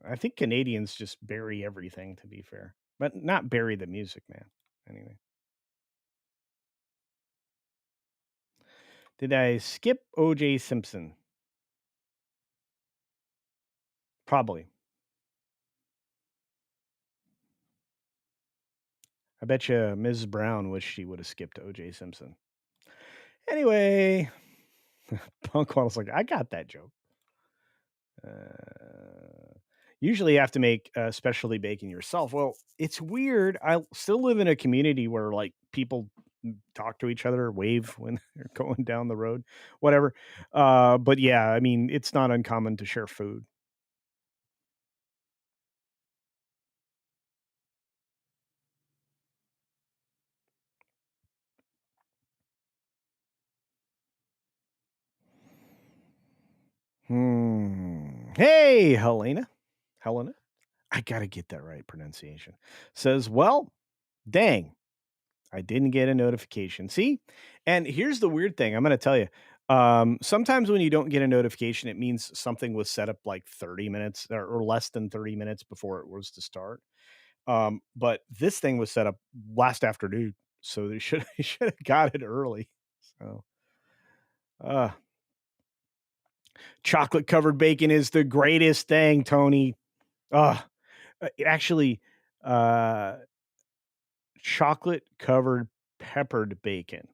I think Canadians just bury everything, to be fair, but not bury the music, man. Anyway, did I skip O.J. Simpson? Probably. I bet you Ms. Brown wished she would have skipped O.J. Simpson. Anyway, Punk was like, I got that joke. Usually you have to make specialty bacon yourself. Well, it's weird. I still live in a community where like people talk to each other, wave when they're going down the road, whatever. But yeah, I mean, it's not uncommon to share food. Hey, Helena. I gotta get that right pronunciation. Says, well, dang, I didn't get a notification. See? And here's the weird thing. I'm going to tell you. Sometimes when you don't get a notification, it means something was set up like 30 minutes or less than 30 minutes before it was to start. But this thing was set up last afternoon, so they should they should have got it early. So, uh, chocolate covered bacon is the greatest thing, Tony. Uh, actually, uh, chocolate covered peppered bacon.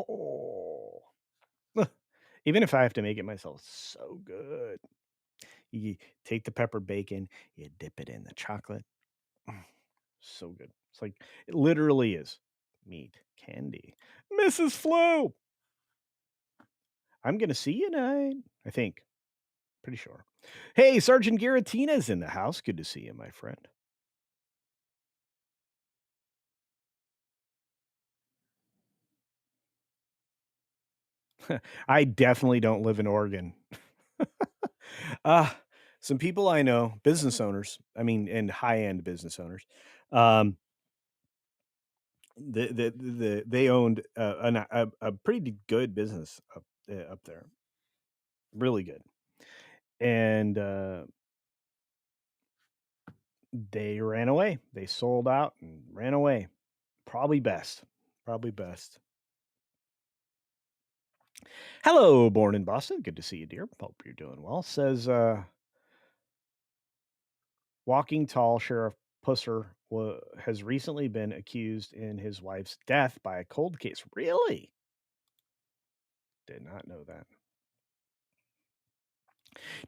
Oh. Even if I have to make it myself, so good. You take the peppered bacon, you dip it in the chocolate. So good. It's like it literally is meat candy. Mrs. Flo, I'm gonna see you tonight. I think. Pretty sure. Hey, Sergeant Garatina's in the house. Good to see you, my friend. I definitely don't live in Oregon. uh, some people I know, business owners, I mean, and high end business owners, um, they owned a pretty good business up there, really good, and they ran away. They sold out and ran away. Probably best. Probably best. Hello, born in Boston. Good to see you, dear. Hope you're doing well. Says Walking Tall Sheriff Pusser has recently been accused in his wife's death by a cold case. Really? Did not know that.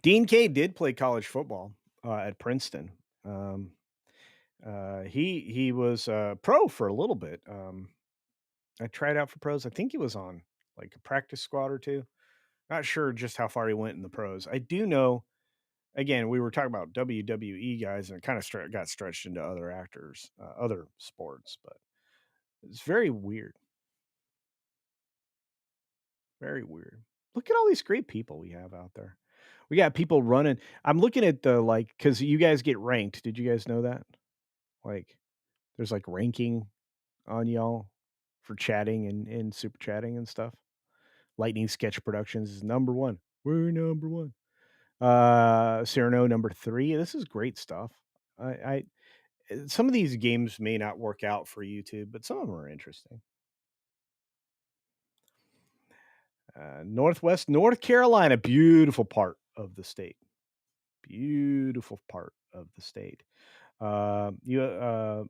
Dean K did play college football at Princeton. Um, he was pro for a little bit. I tried out for pros. I think he was on like a practice squad or two. Not sure just how far he went in the pros. I do know. Again, we were talking about WWE guys, and it kind of got stretched into other actors, other sports, but it's very weird. Very weird. Look at all these great people we have out there. We got people running. I'm looking at the like because you guys get ranked. Did you guys know that? Like, there's like ranking on y'all for chatting and super chatting and stuff. Lightning Sketch Productions is number one. We're number one. Cyrano number 3. This is great stuff. I some of these games may not work out for YouTube, but some of them are interesting. Northwest North Carolina, beautiful part of the state. Beautiful part of the state. You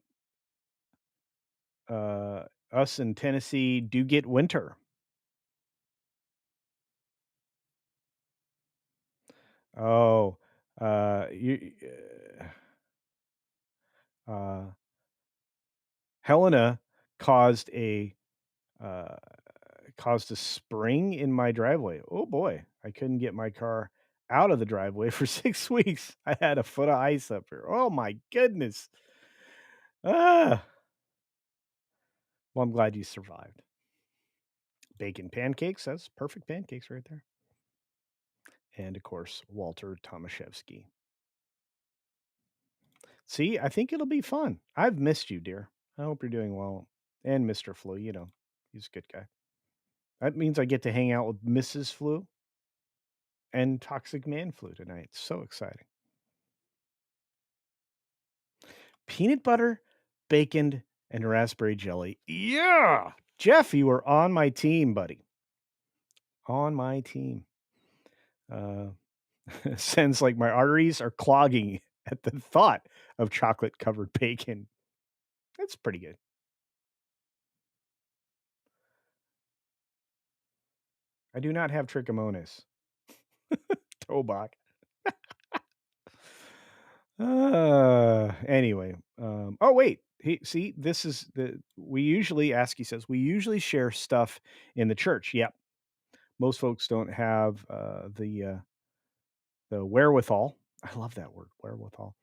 Us in Tennessee do get winter. Oh, you uh, Helena caused a uh, caused a spring in my driveway. Oh boy, I couldn't get my car out of the driveway for 6 weeks. I had a foot of ice up here. Oh my goodness. Ah, well, I'm glad you survived. Bacon pancakes, that's perfect pancakes right there. And of course, Walter Tomaszewski. See, I think it'll be fun. I've missed you, dear. I hope you're doing well. And Mr. Flu, he's a good guy. That means I get to hang out with Mrs. Flu and Toxic Man Flu tonight. So exciting. Peanut butter, bacon, and raspberry jelly. Yeah. Jeff, you are on my team, buddy. On my team. Uh, sounds like my arteries are clogging at the thought of chocolate covered bacon. That's pretty good. I do not have trichomonas. Tobach. Anyway. Oh wait. See, this is the we usually ask. He says we usually share stuff in the church. Yep. Most folks don't have the wherewithal. I love that word, wherewithal.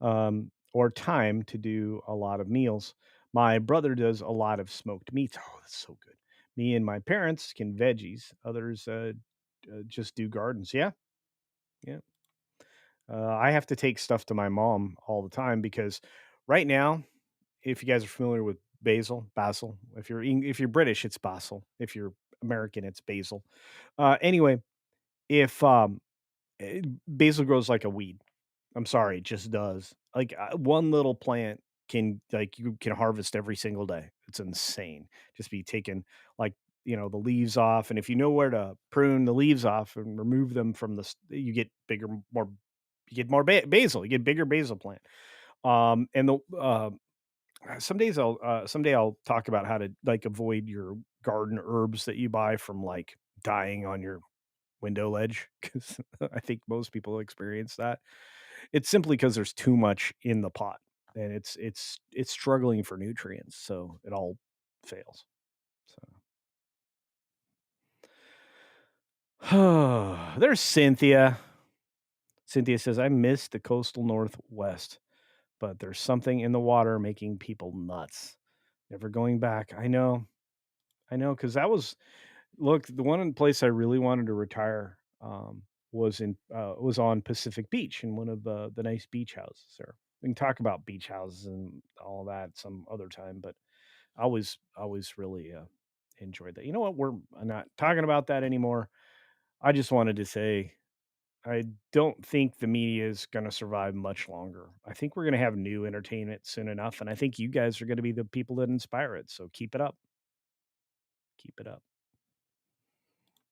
Or time to do a lot of meals. My brother does a lot of smoked meats. Oh, that's so good. Me and my parents can veggies. Others just do gardens. Yeah, yeah. I have to take stuff to my mom all the time because right now, if you guys are familiar with basil. If you're British, it's basil. If you're American, it's basil. Anyway, if basil grows like a weed. I'm sorry, it just does. Like one little plant you can harvest every single day. It's insane. Just be taking like the leaves off, and if you know where to prune the leaves off and remove them from you get bigger, more. You get more basil. You get bigger basil plant. And the someday I'll talk about how to like avoid your garden herbs that you buy from like dying on your window ledge because I think most people experience that. It's simply because there's too much in the pot and it's struggling for nutrients, so it all fails. So there's Cynthia. Cynthia says, I miss the coastal Northwest, but there's something in the water making people nuts. Never going back. I know, because that was look, the one place I really wanted to retire was on Pacific Beach in one of the nice beach houses there. We can talk about beach houses and all that some other time, but I always really enjoyed that. You know what? I'm not talking about that anymore. I just wanted to say I don't think the media is going to survive much longer. I think we're going to have new entertainment soon enough, and I think you guys are going to be the people that inspire it. So keep it up. Keep it up.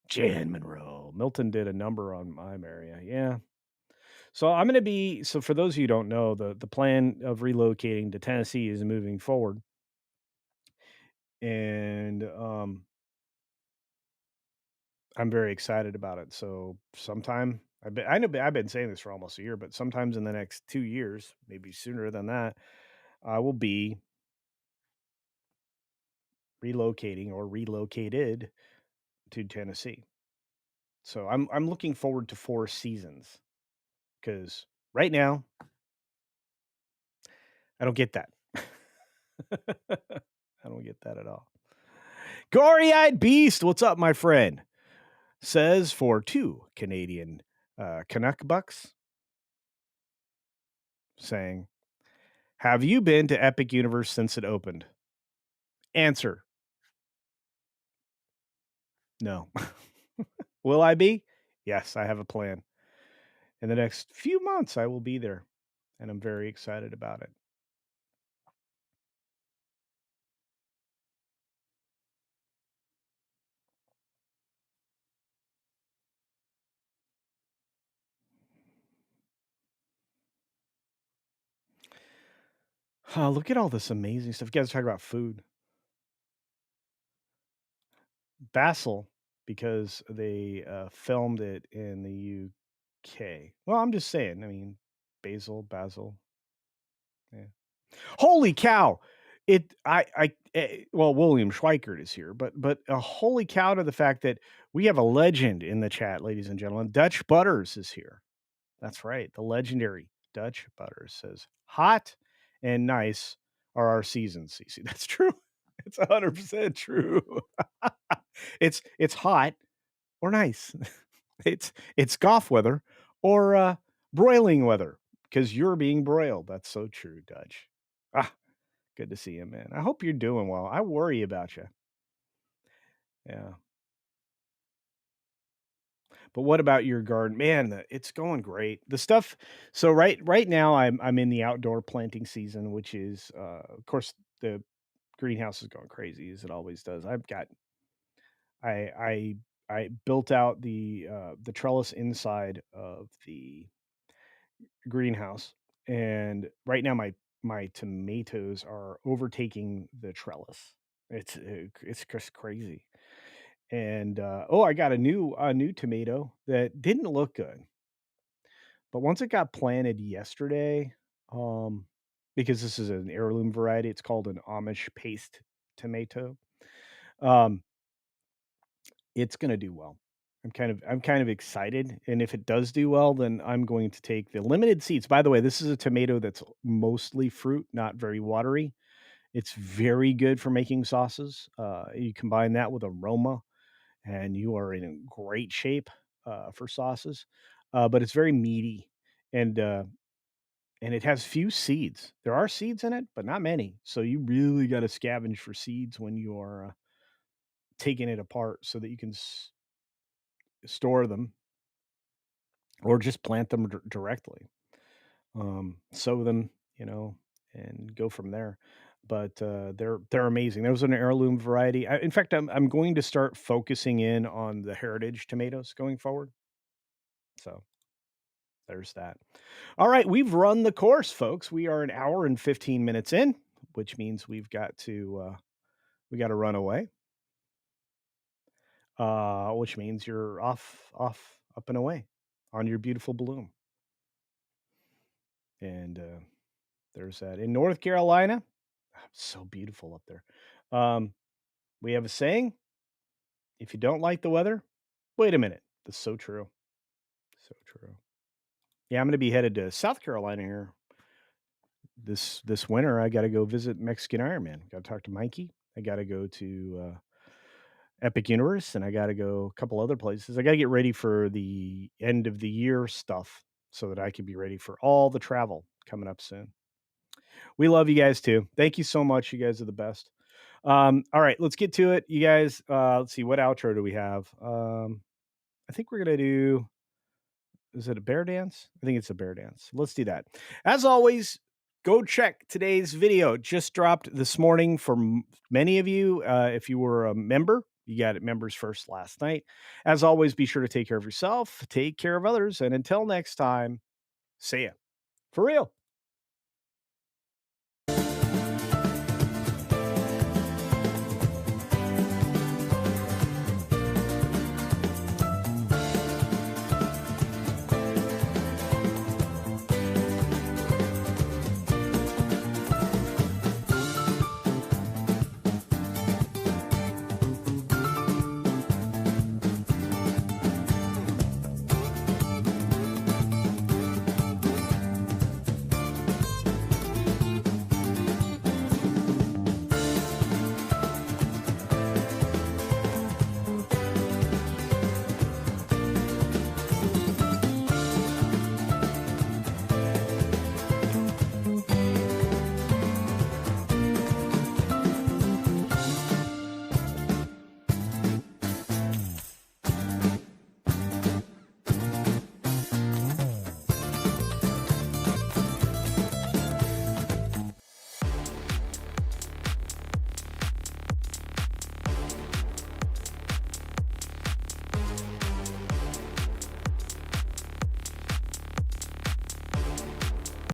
Jan Monroe. Milton did a number on my area. Yeah. So I'm going to be so for those of you who don't know, the plan of relocating to Tennessee is moving forward. And I'm very excited about it. So sometime I've been saying this for almost a year, but sometimes in the next 2 years, maybe sooner than that, I will be relocating or relocated to Tennessee. So I'm looking forward to 4 seasons cuz right now I don't get that. I don't get that at all. Gory eyed beast, what's up, my friend? Says for 2 Canadian Canuck bucks, saying, have you been to Epic Universe since it opened? Answer, No. Will I be? Yes, I have a plan. In the next few months, I will be there, and I'm very excited about it. Oh, look at all this amazing stuff. You guys talk about food. Basil, because they filmed it in the UK. Well, I'm just saying. I mean, basil. Yeah. Holy cow! Well, William Schweikert is here, but a holy cow to the fact that we have a legend in the chat, ladies and gentlemen. Dutch Butters is here. That's right. The legendary Dutch Butters says, "Hot and nice are our seasons." See, that's true. It's 100% true. It's hot or nice. It's golf weather or broiling weather because you're being broiled. That's so true, Dutch. Ah, good to see you, man. I hope you're doing well. I worry about you. Yeah. But what about your garden? Man, it's going great. The stuff so right now I'm in the outdoor planting season, which is of course the greenhouse is going crazy as it always does. I I built out the trellis inside of the greenhouse, and right now my tomatoes are overtaking the trellis. It's just crazy. And oh, I got a new tomato that didn't look good, but once it got planted yesterday, um, because this is an heirloom variety, it's called an Amish paste tomato. Um, it's gonna do well. I'm kind of excited, and if it does do well, then I'm going to take the limited seeds. By the way, this is a tomato that's mostly fruit, not very watery. It's very good for making sauces. You combine that with aroma, and you are in great shape for sauces. But it's very meaty, and uh, and it has few seeds. There are seeds in it, but not many. So you really got to scavenge for seeds when you are taking it apart, so that you can store them or just plant them directly. Sow them, and go from there. But they're amazing. There was an heirloom variety. In fact, I'm going to start focusing in on the heritage tomatoes going forward. So there's that. All right, we've run the course, folks. We are an hour and 15 minutes in, which means we got to run away. Which means you're off, up and away on your beautiful bloom. And there's that. In North Carolina, so beautiful up there. Um, we have a saying: if you don't like the weather, wait a minute. That's so true. So true. Yeah, I'm going to be headed to South Carolina here this winter. I got to go visit Mexican Iron Man. Got to talk to Mikey. I got to go to Epic Universe, and I got to go a couple other places. I got to get ready for the end of the year stuff so that I can be ready for all the travel coming up soon. We love you guys too. Thank you so much. You guys are the best. All right, let's get to it. You guys, let's see, what outro do we have? I think we're gonna do, is it a bear dance? I think it's a bear dance. Let's do that. As always, go check today's video. Just dropped this morning for many of you. If you were a member, you got it members first last night. As always, be sure to take care of yourself, take care of others, and until next time, see ya. For real.